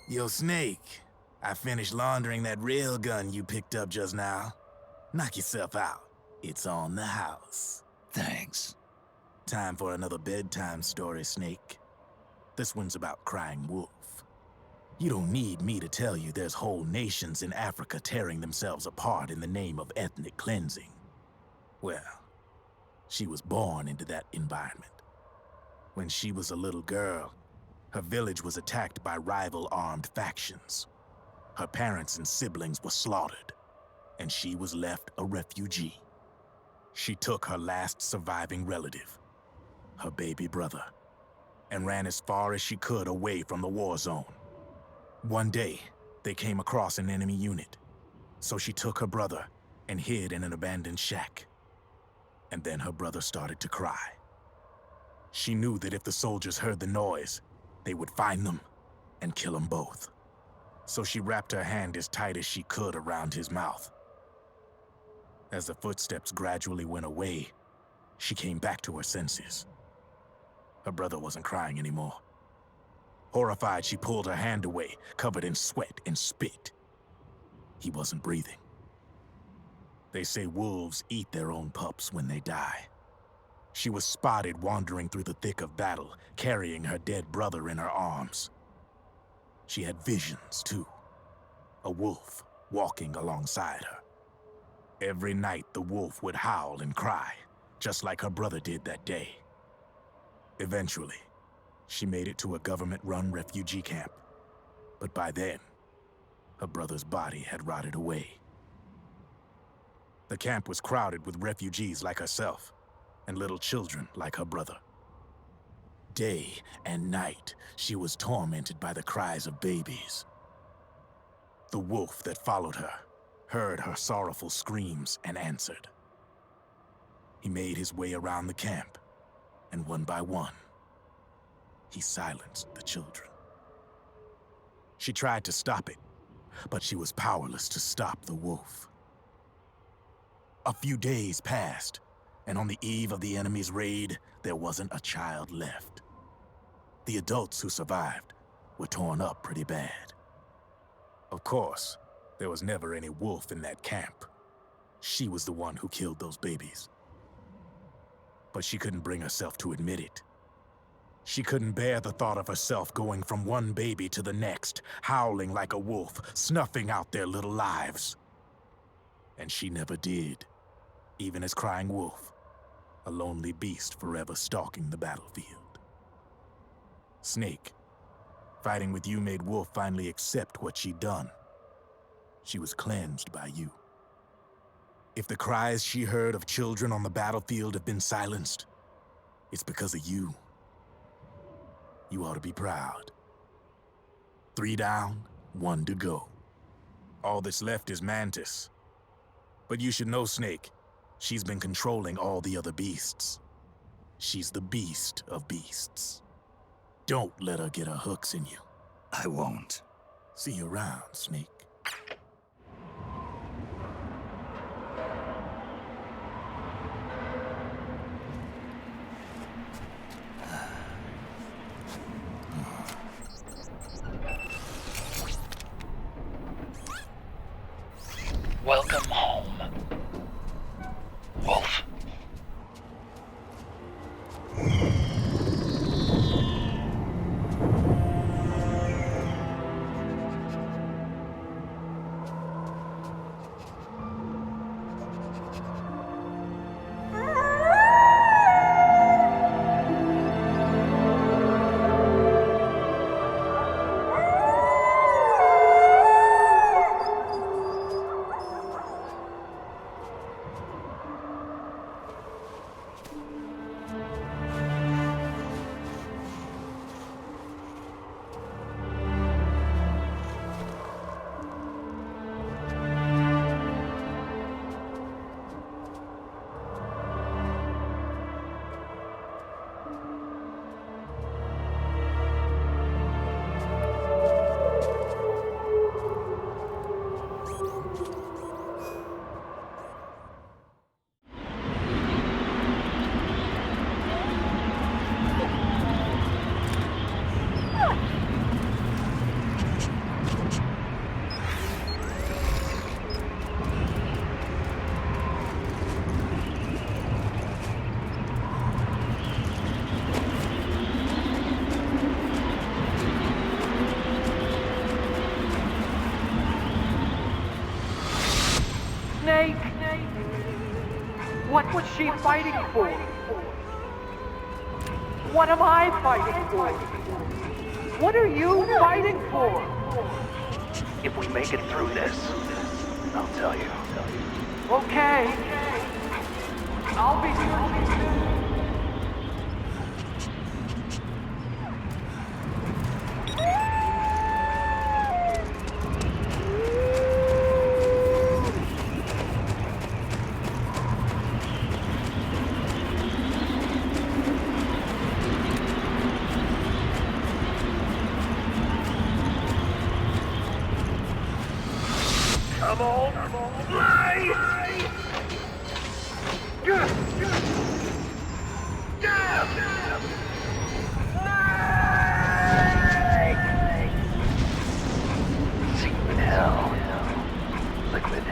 Yo, Snake, I finished laundering that railgun you picked up just now. Knock yourself out. It's on the house.
Thanks.
Time for another bedtime story, Snake. This one's about crying wolf. You don't need me to tell you there's whole nations in Africa tearing themselves apart in the name of ethnic cleansing. Well, she was born into that environment. When she was a little girl, her village was attacked by rival armed factions. Her parents and siblings were slaughtered, and she was left a refugee. She took her last surviving relative, her baby brother, and ran as far as she could away from the war zone. One day, they came across an enemy unit, so she took her brother and hid in an abandoned shack. And then her brother started to cry. She knew that if the soldiers heard the noise, they would find them and kill them both. So she wrapped her hand as tight as she could around his mouth. As the footsteps gradually went away, she came back to her senses. Her brother wasn't crying anymore. Horrified, she pulled her hand away, covered in sweat and spit. He wasn't breathing. They say wolves eat their own pups when they die. She was spotted wandering through the thick of battle, carrying her dead brother in her arms. She had visions, too. A wolf walking alongside her. Every night, the wolf would howl and cry, just like her brother did that day. Eventually, she made it to a government-run refugee camp. But by then, her brother's body had rotted away. The camp was crowded with refugees like herself, and little children like her brother. Day and night, she was tormented by the cries of babies. The wolf that followed her heard her sorrowful screams and answered. He made his way around the camp, and one by one, he silenced the children. She tried to stop it, but she was powerless to stop the wolf. A few days passed, and on the eve of the enemy's raid, there wasn't a child left. The adults who survived were torn up pretty bad. Of course, there was never any wolf in that camp. She was the one who killed those babies. But she couldn't bring herself to admit it. She couldn't bear the thought of herself going from one baby to the next, howling like a wolf, snuffing out their little lives. And she never did, even as crying wolf, a lonely beast forever stalking the battlefield. Snake, fighting with you made Wolf finally accept what she'd done. She was cleansed by you. If the cries she heard of children on the battlefield have been silenced, it's because of you. You ought to be proud. 3 down, 1 to go. All that's left is Mantis. But you should know, Snake, she's been controlling all the other beasts. She's the beast of beasts. Don't let her get her hooks in you.
I won't.
See you around, Snake.
Welcome home, Wolf.
What was she fighting for? What am I fighting for? What are you fighting for?
If we make it through this, I'll tell you.
Okay. I'll be
Come on, fly!
See you in hell, Liquid.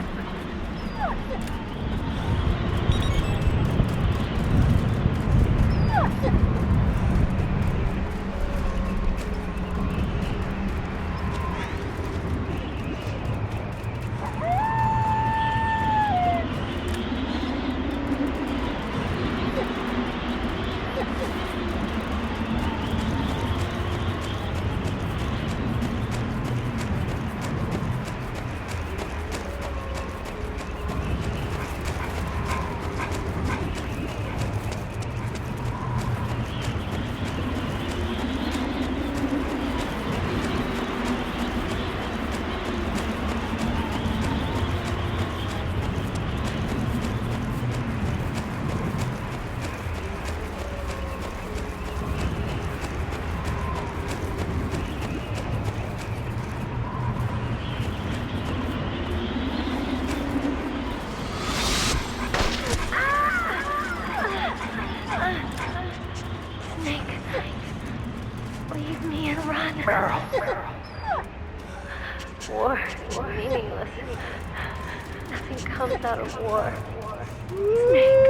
Snake. Leave me and run. War is meaningless. Nothing comes out of war. Snake,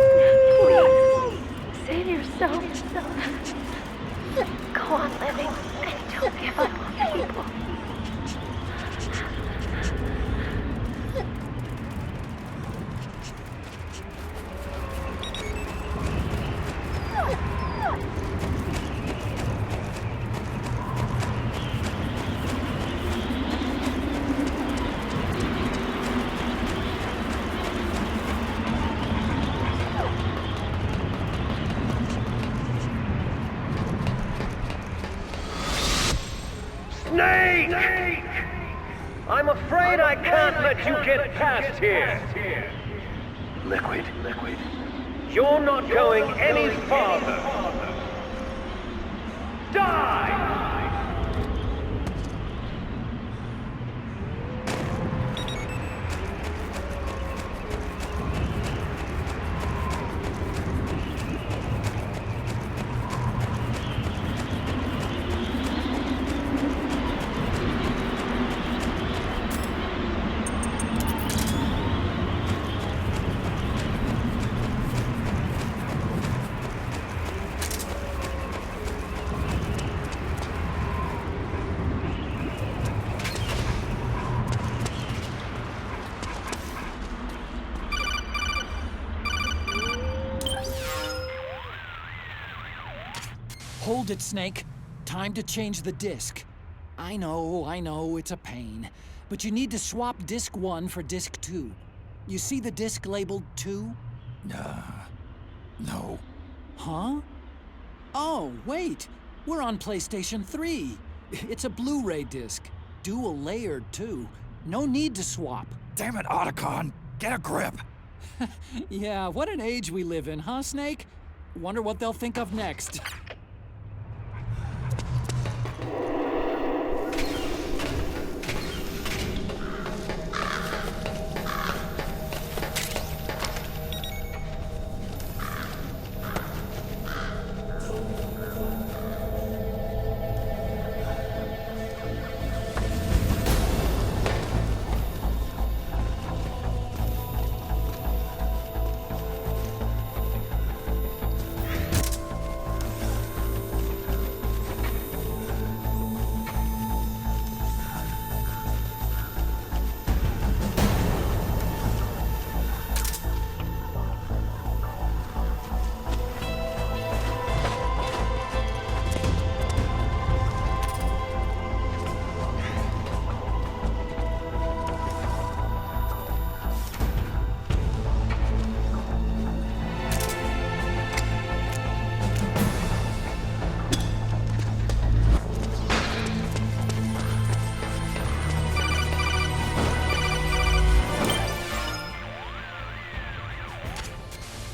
please, save yourself. Go on living and don't give up on people.
Snake! I'm afraid I can't let you get past here.
Liquid.
You're not going any farther. Die!
Hold it, Snake. Time to change the disc. I know, it's a pain. But you need to swap disc 1 for disc 2. You see the disc labeled 2?
No.
Huh? Oh, wait! We're on PlayStation 3. It's a Blu-ray disc. Dual layered, too. No need to swap.
Damn it, Otacon! Get a grip!
Yeah, what an age we live in, huh, Snake? Wonder what they'll think of next.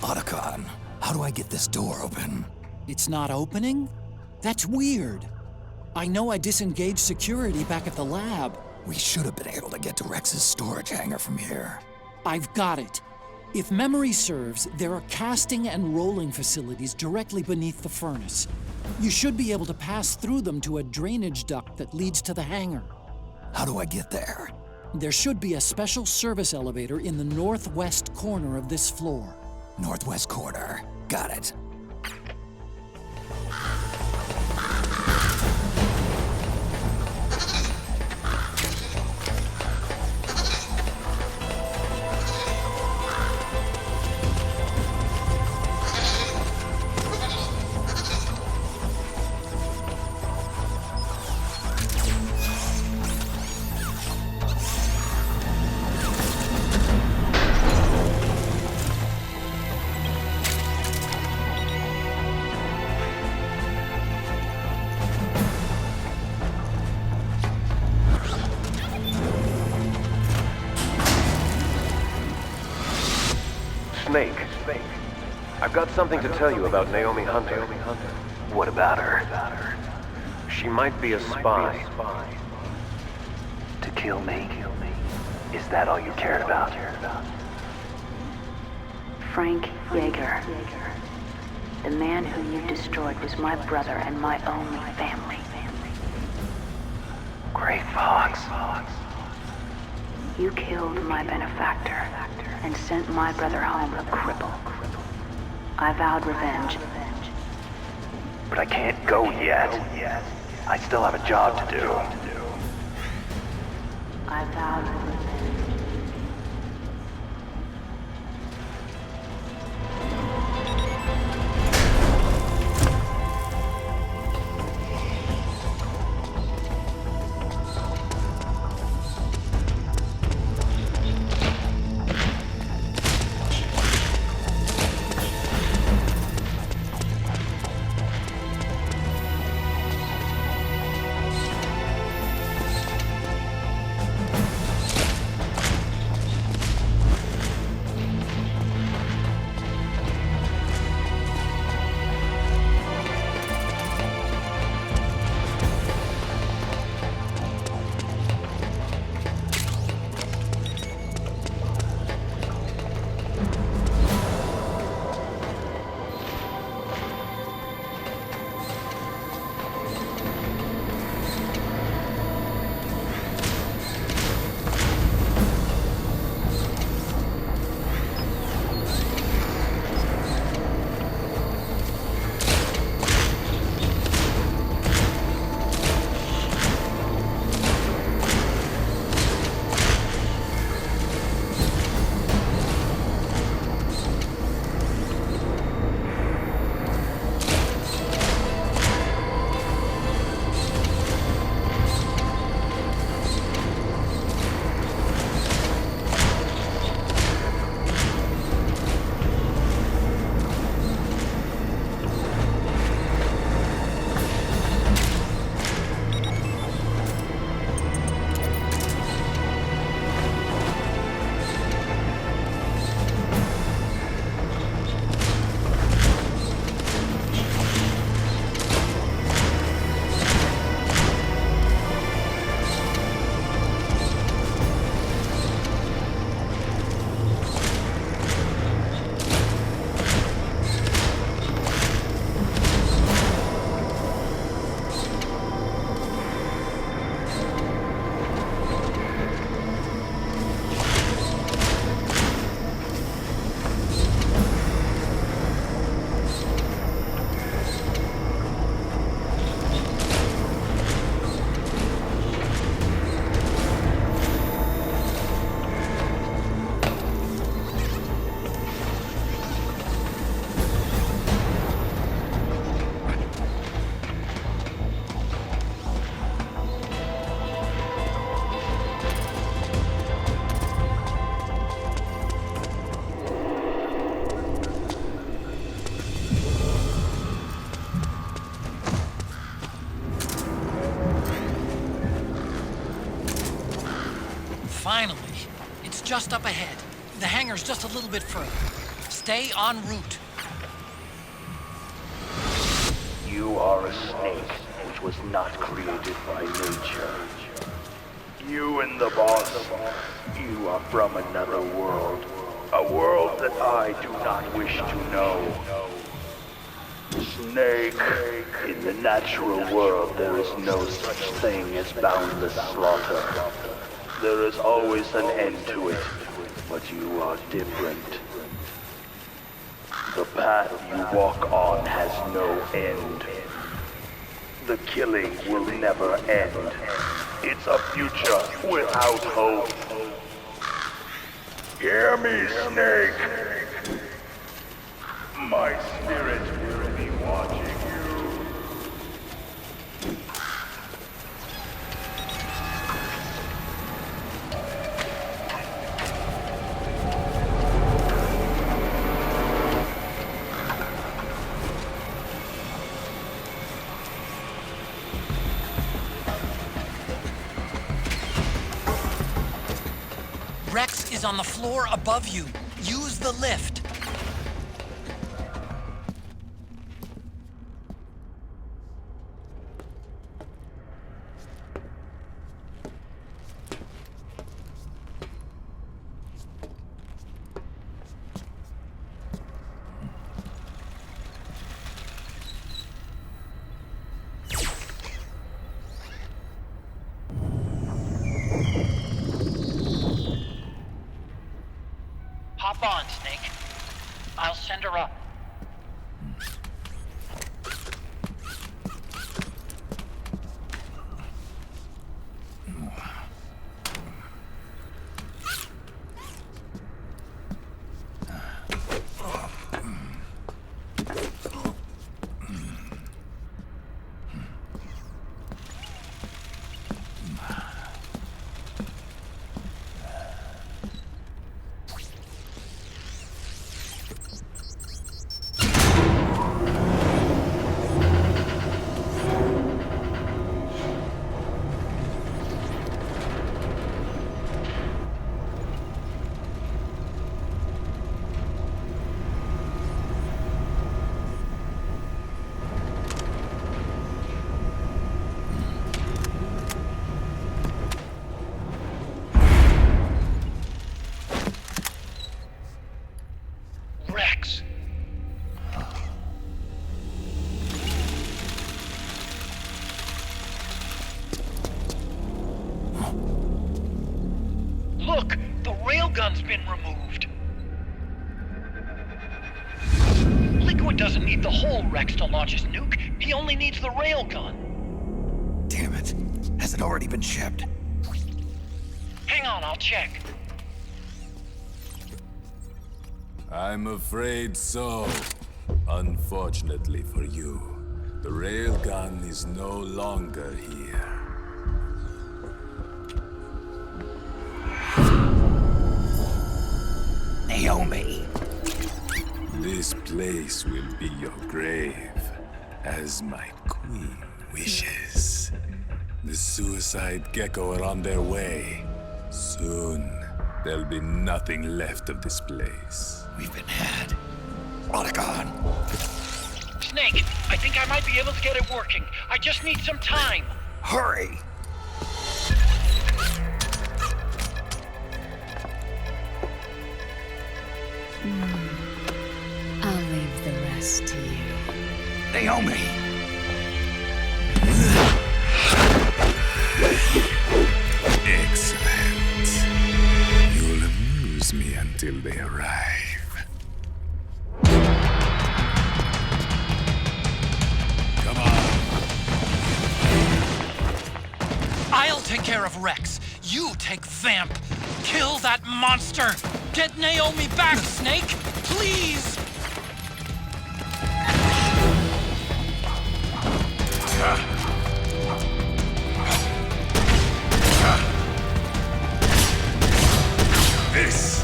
Otacon, how do I get this door open?
It's not opening? That's weird. I know I disengaged security back at the lab.
We should have been able to get to Rex's storage hangar from here.
I've got it. If memory serves, there are casting and rolling facilities directly beneath the furnace. You should be able to pass through them to a drainage duct that leads to the hangar.
How do I get there?
There should be a special service elevator in the northwest corner of this floor.
Northwest corner. Got it.
Snake. I've got something to tell you about Naomi Hunter. What about her? She might be a spy.
To kill me? Is that all you cared about?
Frank Yeager. The man who you destroyed was my brother and my only family.
Gray Fox.
You killed my benefactor and sent my brother home a cripple. I vowed revenge.
But I can't go yet. I still have a job to do.
I vowed revenge.
Finally. It's just up ahead. The hangar's just a little bit further. Stay en route.
You are a snake which was not created by nature. You and the boss, you are from another world. A world that I do not wish to know. Snake, in the natural world there is no such thing as boundless slaughter. There is always an end to it, but you are different. The path you walk on has no end. The killing will never end. It's a future without hope. Hear me, Snake. My spirit will be watching you.
Rex is on the floor above you. Use the lift.
respond, Snake. I'll send her up. Rex! Look! The railgun's been removed! Liquid doesn't need the whole Rex to launch his nuke. He only needs the railgun.
Damn it. Has it already been shipped?
Hang on, I'll check.
I'm afraid so. Unfortunately for you, the railgun is no longer here.
Naomi!
This place will be your grave, as my queen wishes. The suicide gecko are on their way. Soon, there'll be nothing left of this place.
We've been had. Rodigon!
Snake, I think I might be able to get it working. I just need some time.
Hurry!
I'll leave the rest to you.
Naomi!
Excellent. You'll amuse me until they arrive. Come on.
I'll take care of Rex. You take Vamp. Kill that monster. Get Naomi back, Snake. Please.
This.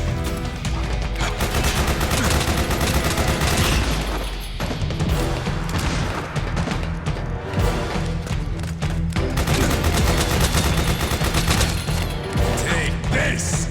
Take this.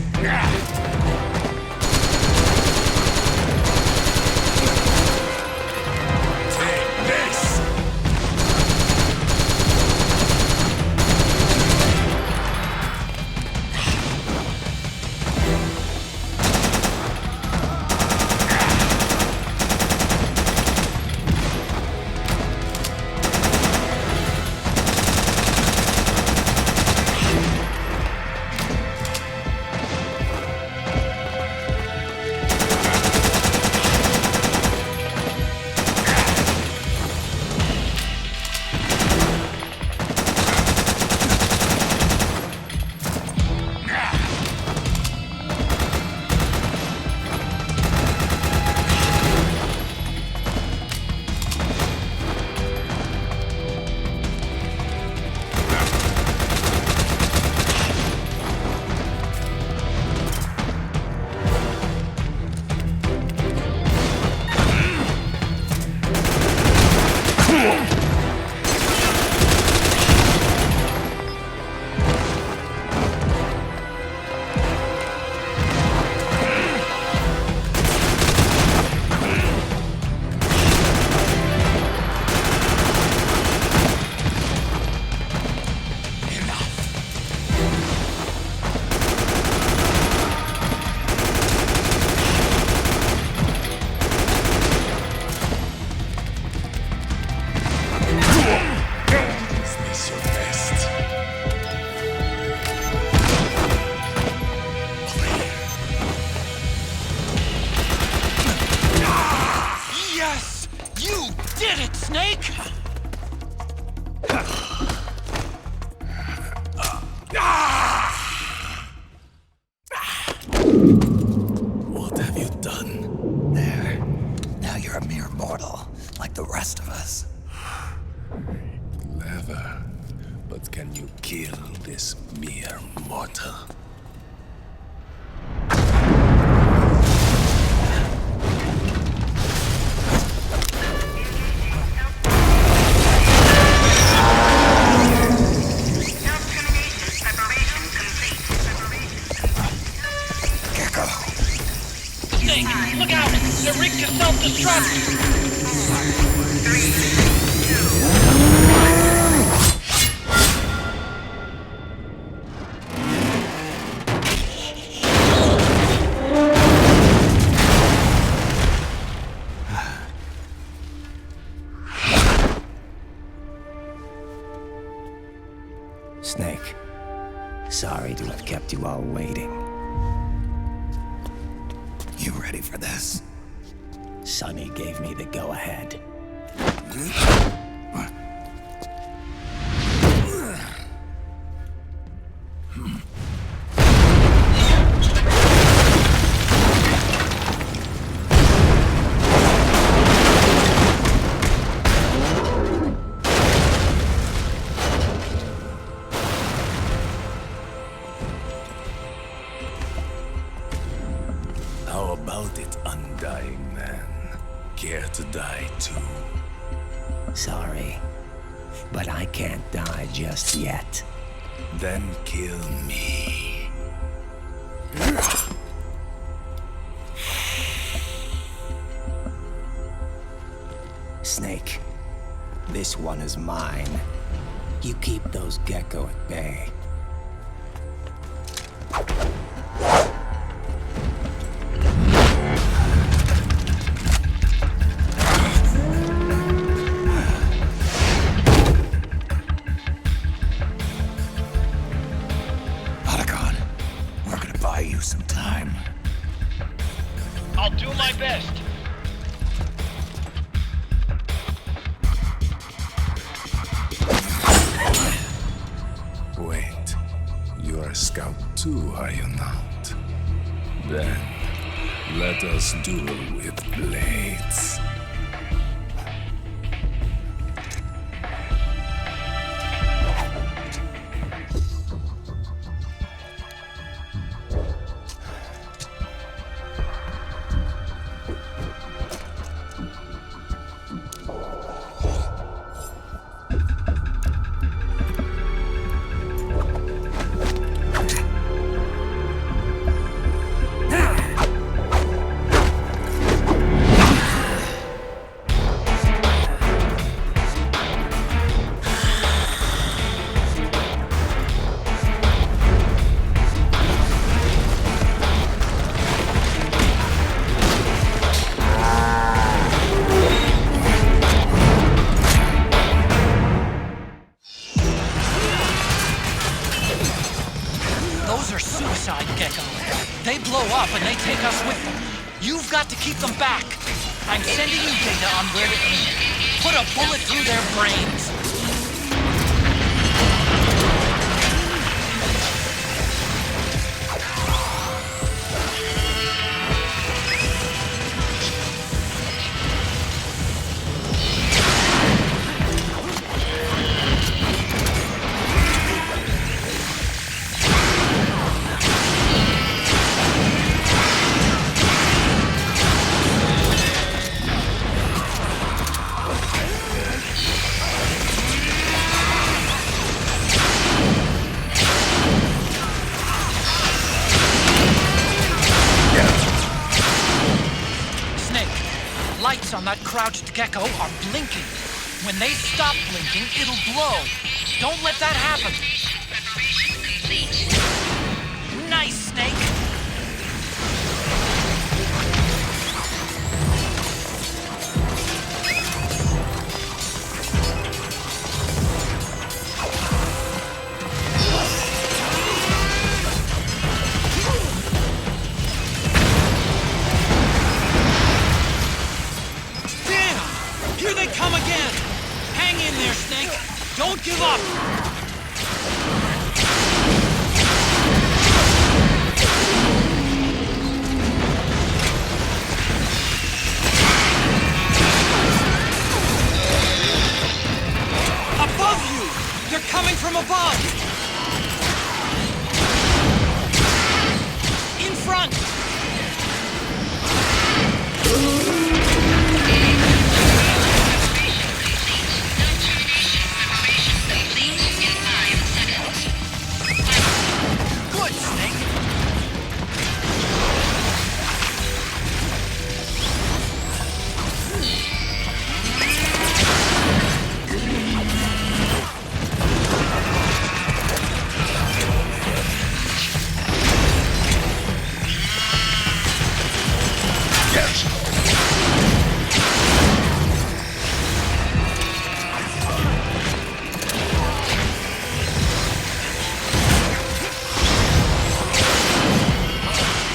What have you done? There. Now you're a mere mortal, like the rest of us.
Clever. But can you kill this mere mortal?
Look out! They're rigged to self-destruct!
Snake, sorry to have kept you all waiting.
You ready for this?
Sonny gave me the go-ahead.
How about it, undying man? Care to die too?
Sorry, but I can't die just yet.
Then kill me.
Snake, this one is mine. You keep those gecko at bay.
Some time.
I'll do my best.
Wait, you are a scout too, are you not? Then, let us duel with blades.
They blow up and they take us with them. You've got to keep them back. I'm sending you data on where to aim. Put a bullet through their brains. Lights on that crouched gecko are blinking. When they stop blinking, it'll blow. Don't let that happen. Nice, Snake. Here they come again! Hang in there, Snake!
Don't give up! Above you! They're coming from above! In front! Good, Snake!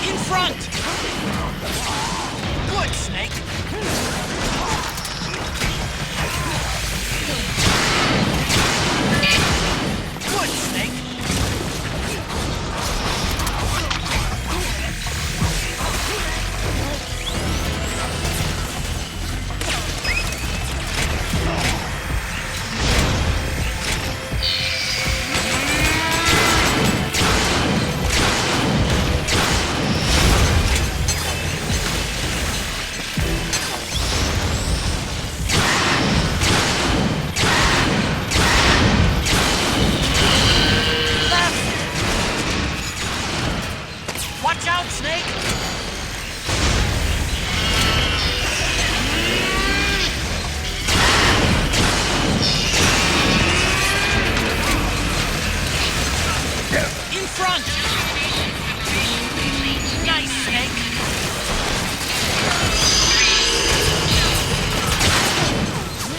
In front! Good, Snake! Good, Snake! Watch out, Snake! In front! Nice, Snake!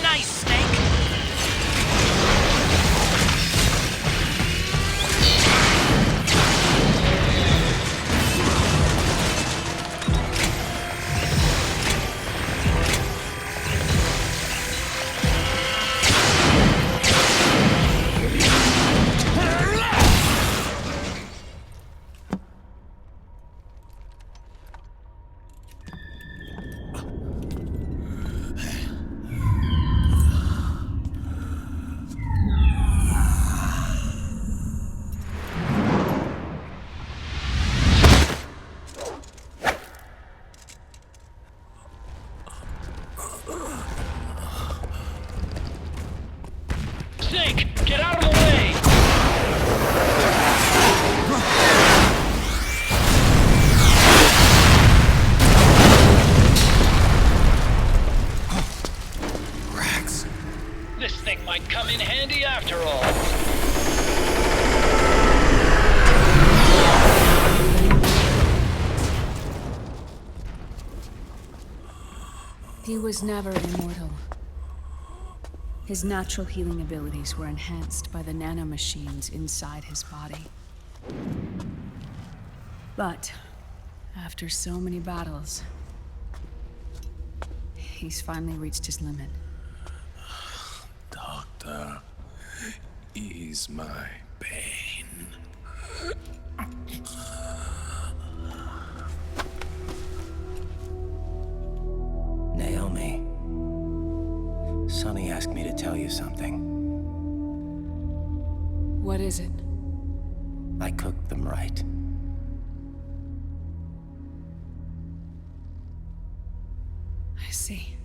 Nice, Snake!
Snake, get out of the way!
Rex.
This thing might come in handy after all.
He was never immortal. His natural healing abilities were enhanced by the nanomachines inside his body. But after so many battles, he's finally reached his limit.
Doctor, ease my pain.
Naomi. Sonny asked me to tell you something.
What is it?
I cooked them right.
I see.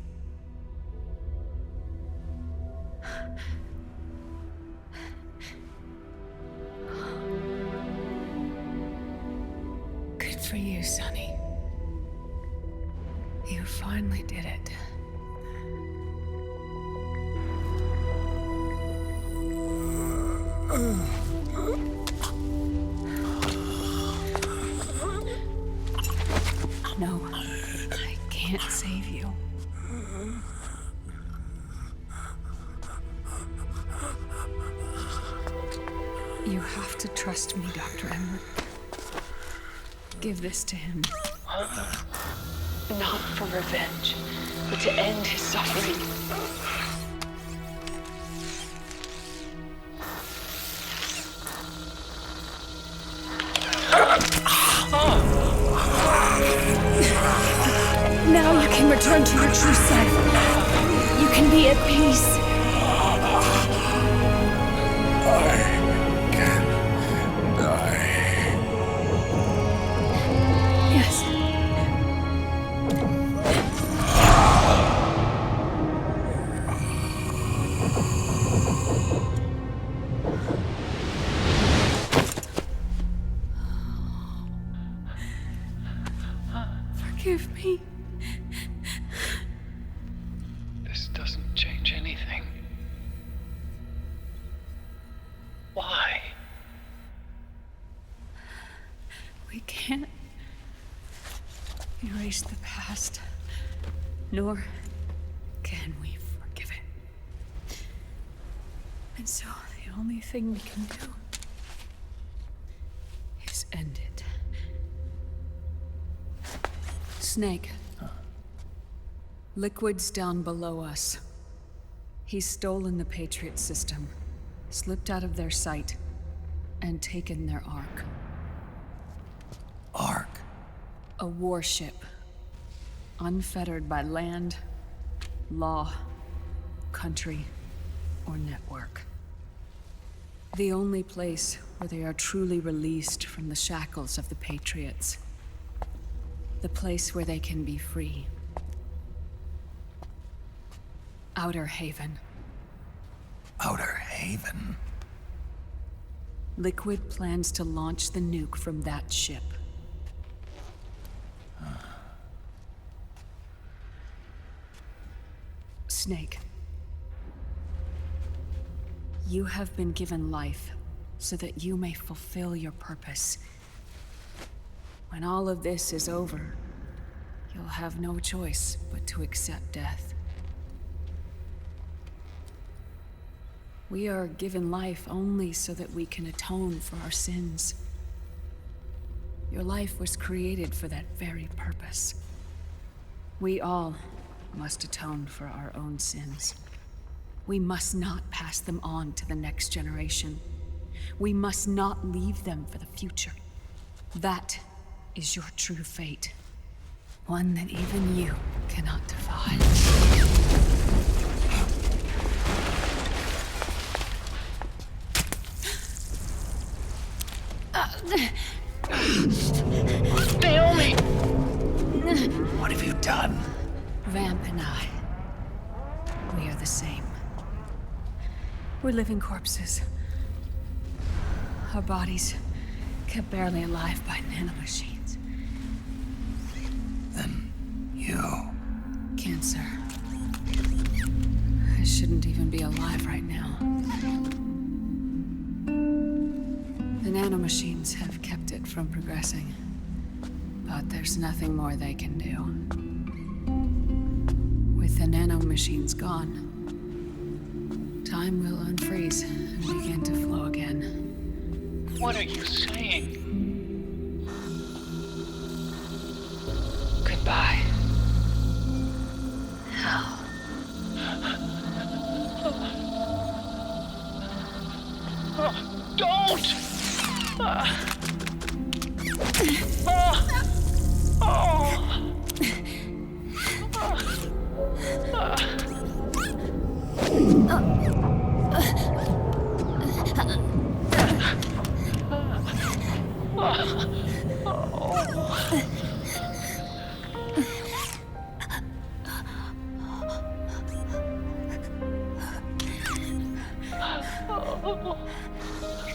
Good for you, Sonny. You finally did it. No, I can't save you. You have to trust me, Dr. Emmer. Give this to him.
Not for revenge, but to end his suffering.
return to your true self, you can be at peace.
I can die.
Yes. Forgive me.
This doesn't change anything. Why?
We can't erase the past, nor can we forgive it. And so the only thing we can do is end it. Snake. Liquid's down below us. He's stolen the Patriot system, slipped out of their sight, and taken their Ark.
Ark?
A warship. Unfettered by land, law, country, or network. The only place where they are truly released from the shackles of the Patriots. The place where they can be free. Outer Haven.
Outer Haven?
Liquid plans to launch the nuke from that ship. Snake. You have been given life so that you may fulfill your purpose. When all of this is over, you'll have no choice but to accept death. We are given life only so that we can atone for our sins. Your life was created for that very purpose. We all must atone for our own sins. We must not pass them on to the next generation. We must not leave them for the future. That is your true fate. One that even you cannot defy.
Naomi!
What have you done?
Vamp and I, we are the same. We're living corpses. Our bodies kept barely alive by nanomachines.
Then you...
Cancer. I shouldn't even be alive right now. The nanomachines have kept it from progressing. But there's nothing more they can do. With the nanomachines gone, time will unfreeze and begin to flow again.
What are you saying? Goodbye.
How?
Don't!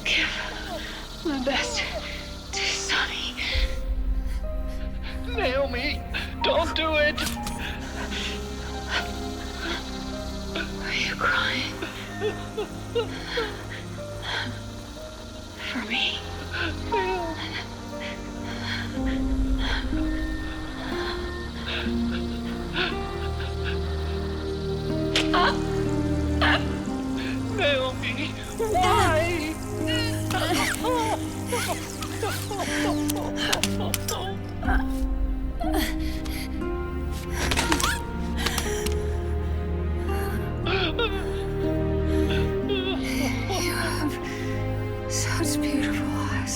Give my best to Sonny.
Naomi, don't do it!
Are you crying? For me?
Naomi, why?
You have such beautiful eyes.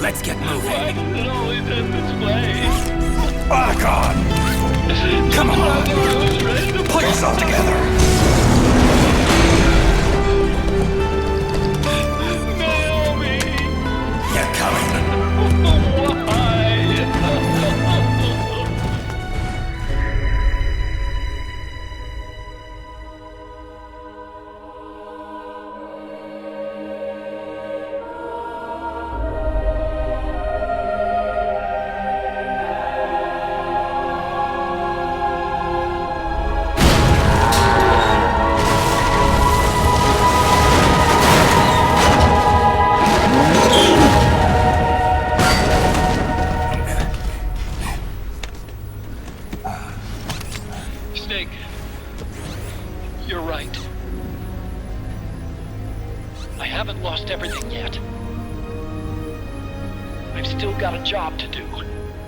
Let's get moving.
Why does it always end this way?
Back on! Come on! Pull yourself together!
Naomi!
They're coming!
Why? Snake, you're right. I haven't lost everything yet. I've still got a job to do.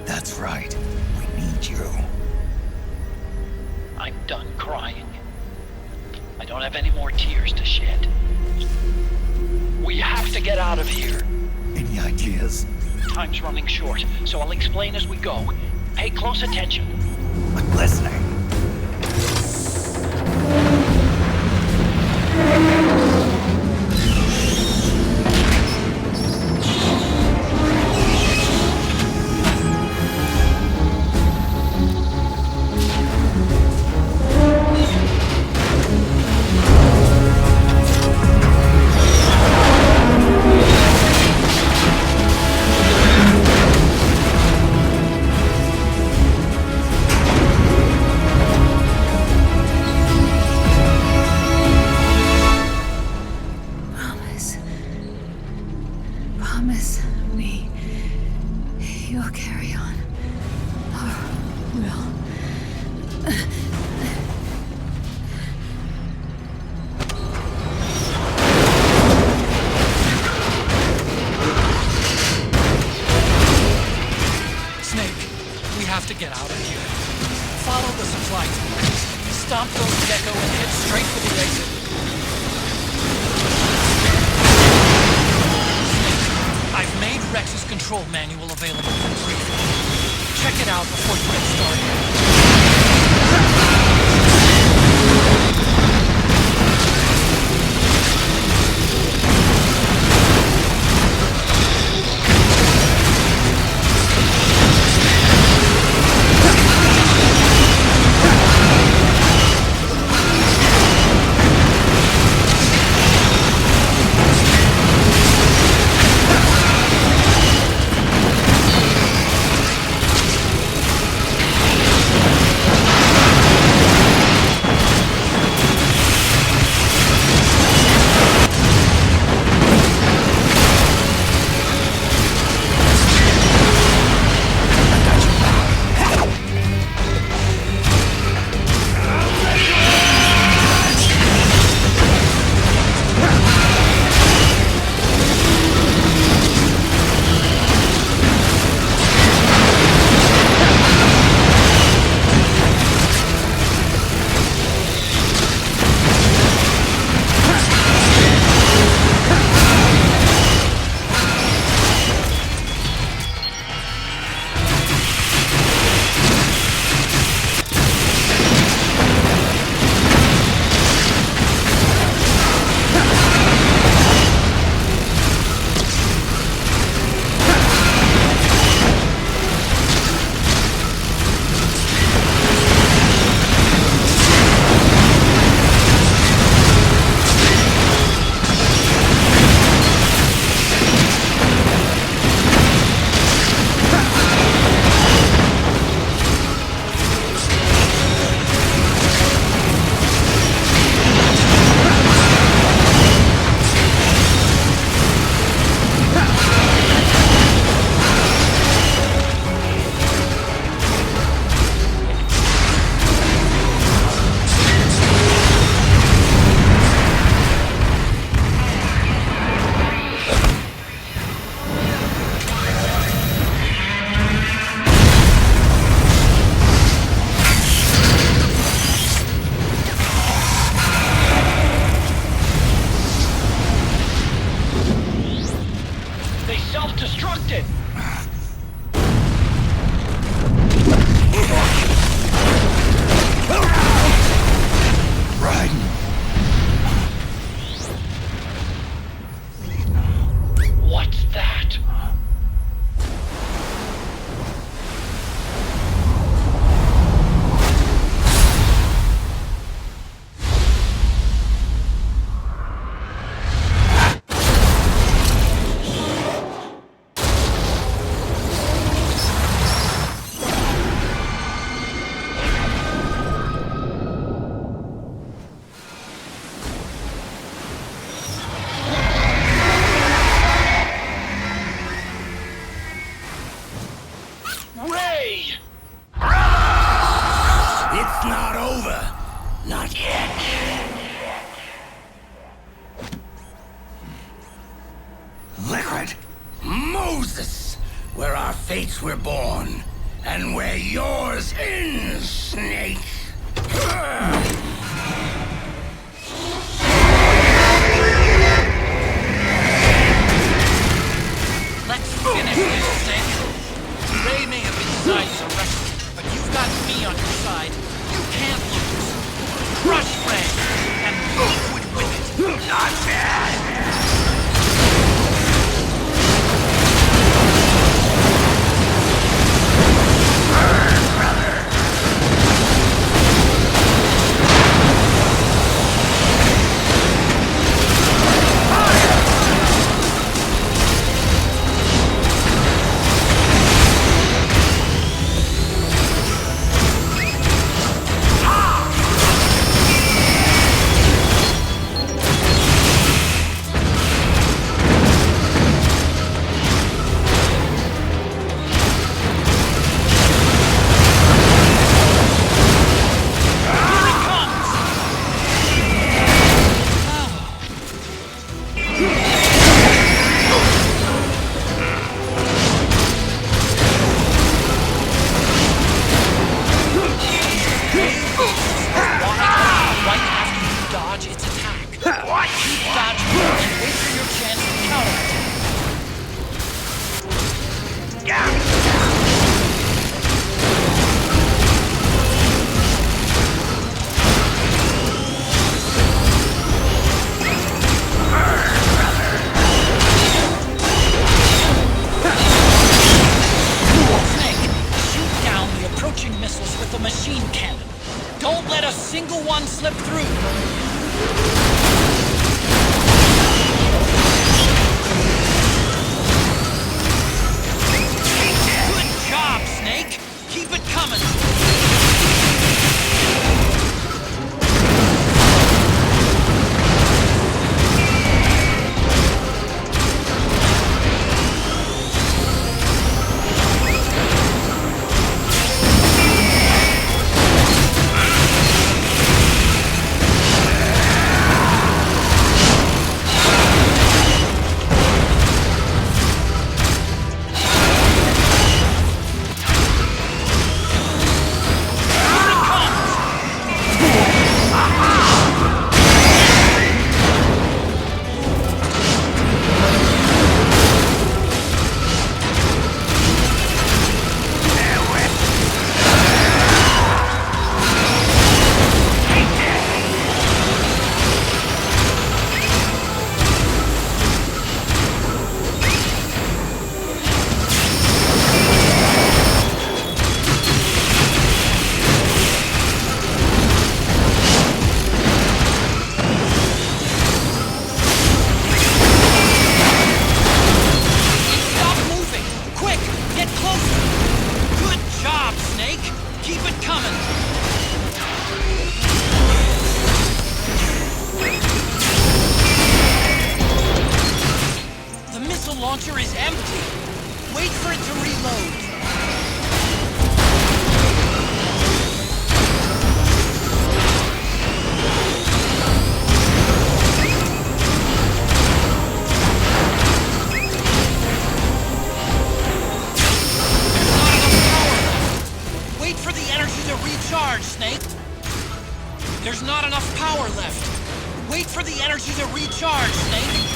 That's right. We need you.
I'm done crying. I don't have any more tears to shed. We have to get out of here.
Any ideas?
Time's running short, so I'll explain as we go. Pay close attention.
I'm listening.
Promise me you'll carry on. Or will.
Snake, we have to get out of here. Follow the supply team. Stomp those gecko and head straight for the exit. I've made Rex's control manual available for briefing. Check it out before you get started.
constructed!
Raiden!
What's that?
It's not over. Not yet. Liquid. Moses. Where our fates were born. And where yours ends, Snake.
Let's finish this, Snake. Ray may have been sized arrested, but you've got me on your side. You can't lose. Crush Ray, and liquid with it.
Not bad.
launcher is empty. Wait for it to reload. Wait for the energy to recharge, Snake. There's not enough power left. Wait for the energy to recharge, Snake.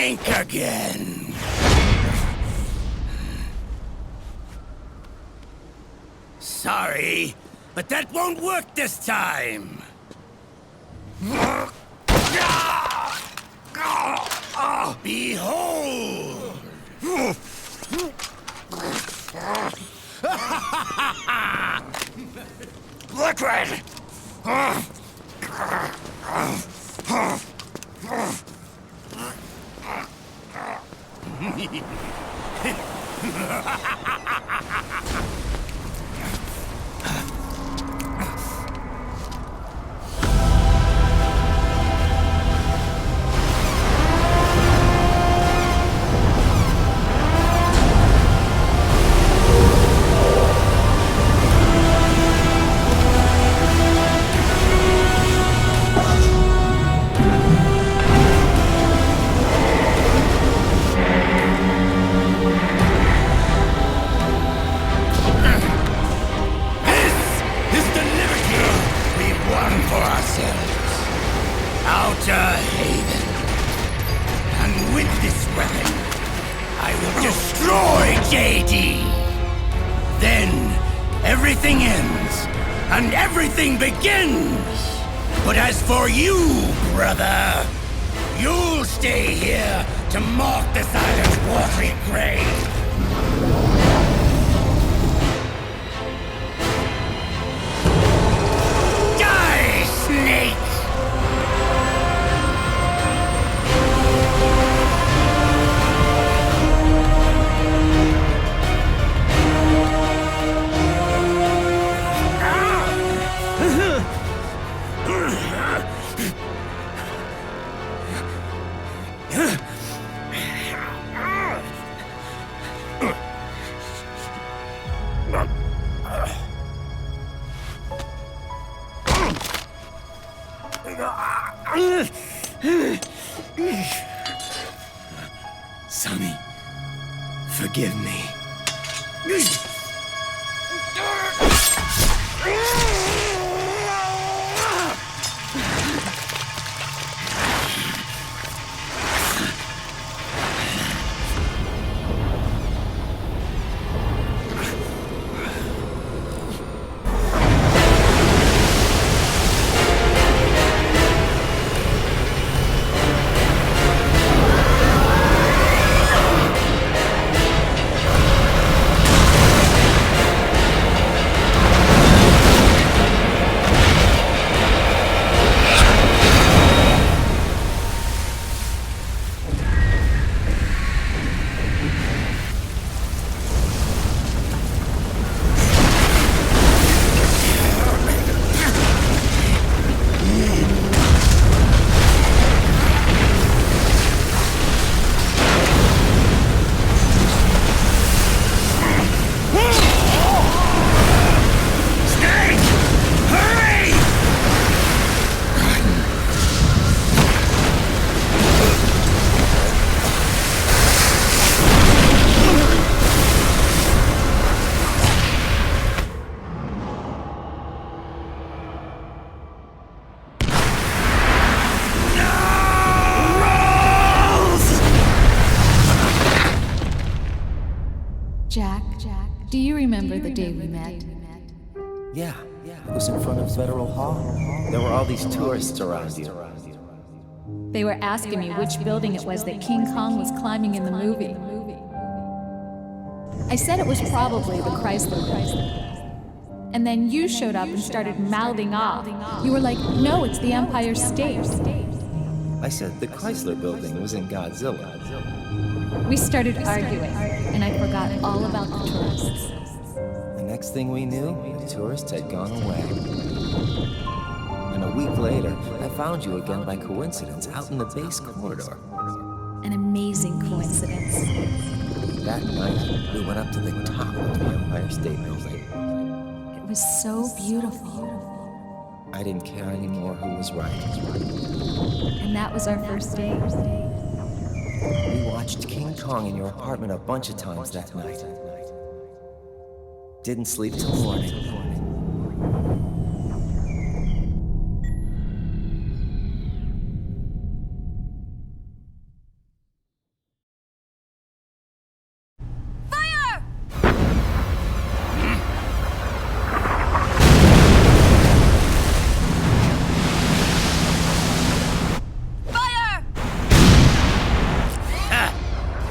Think again. Sorry, but that won't work this time. Behold! Liquid! But as for you, brother, you'll stay here to mark this island's watery grave. Die, snake! Sonny, forgive me.
Do you remember the day we met?
Yeah. It was in front of Federal Hall. There were all these tourists around you.
They were asking me which building it was that King Kong was climbing in the movie. I said it was probably the Chrysler Building. And then you showed up and started mouthing off. You were like, no, it's the Empire State.
I said the Chrysler Building was in Godzilla.
We started arguing, and I forgot all about the tourists.
The next thing we knew, the tourists had gone away. And a week later, I found you again by coincidence out in the base corridor.
An amazing coincidence.
That night, we went up to the top of the Empire State Building.
It was so beautiful.
I didn't care anymore who was right.
And that was our first date.
We watched King Kong in your apartment a bunch of times that night. Didn't sleep till morning.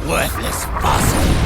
Worthless fossil!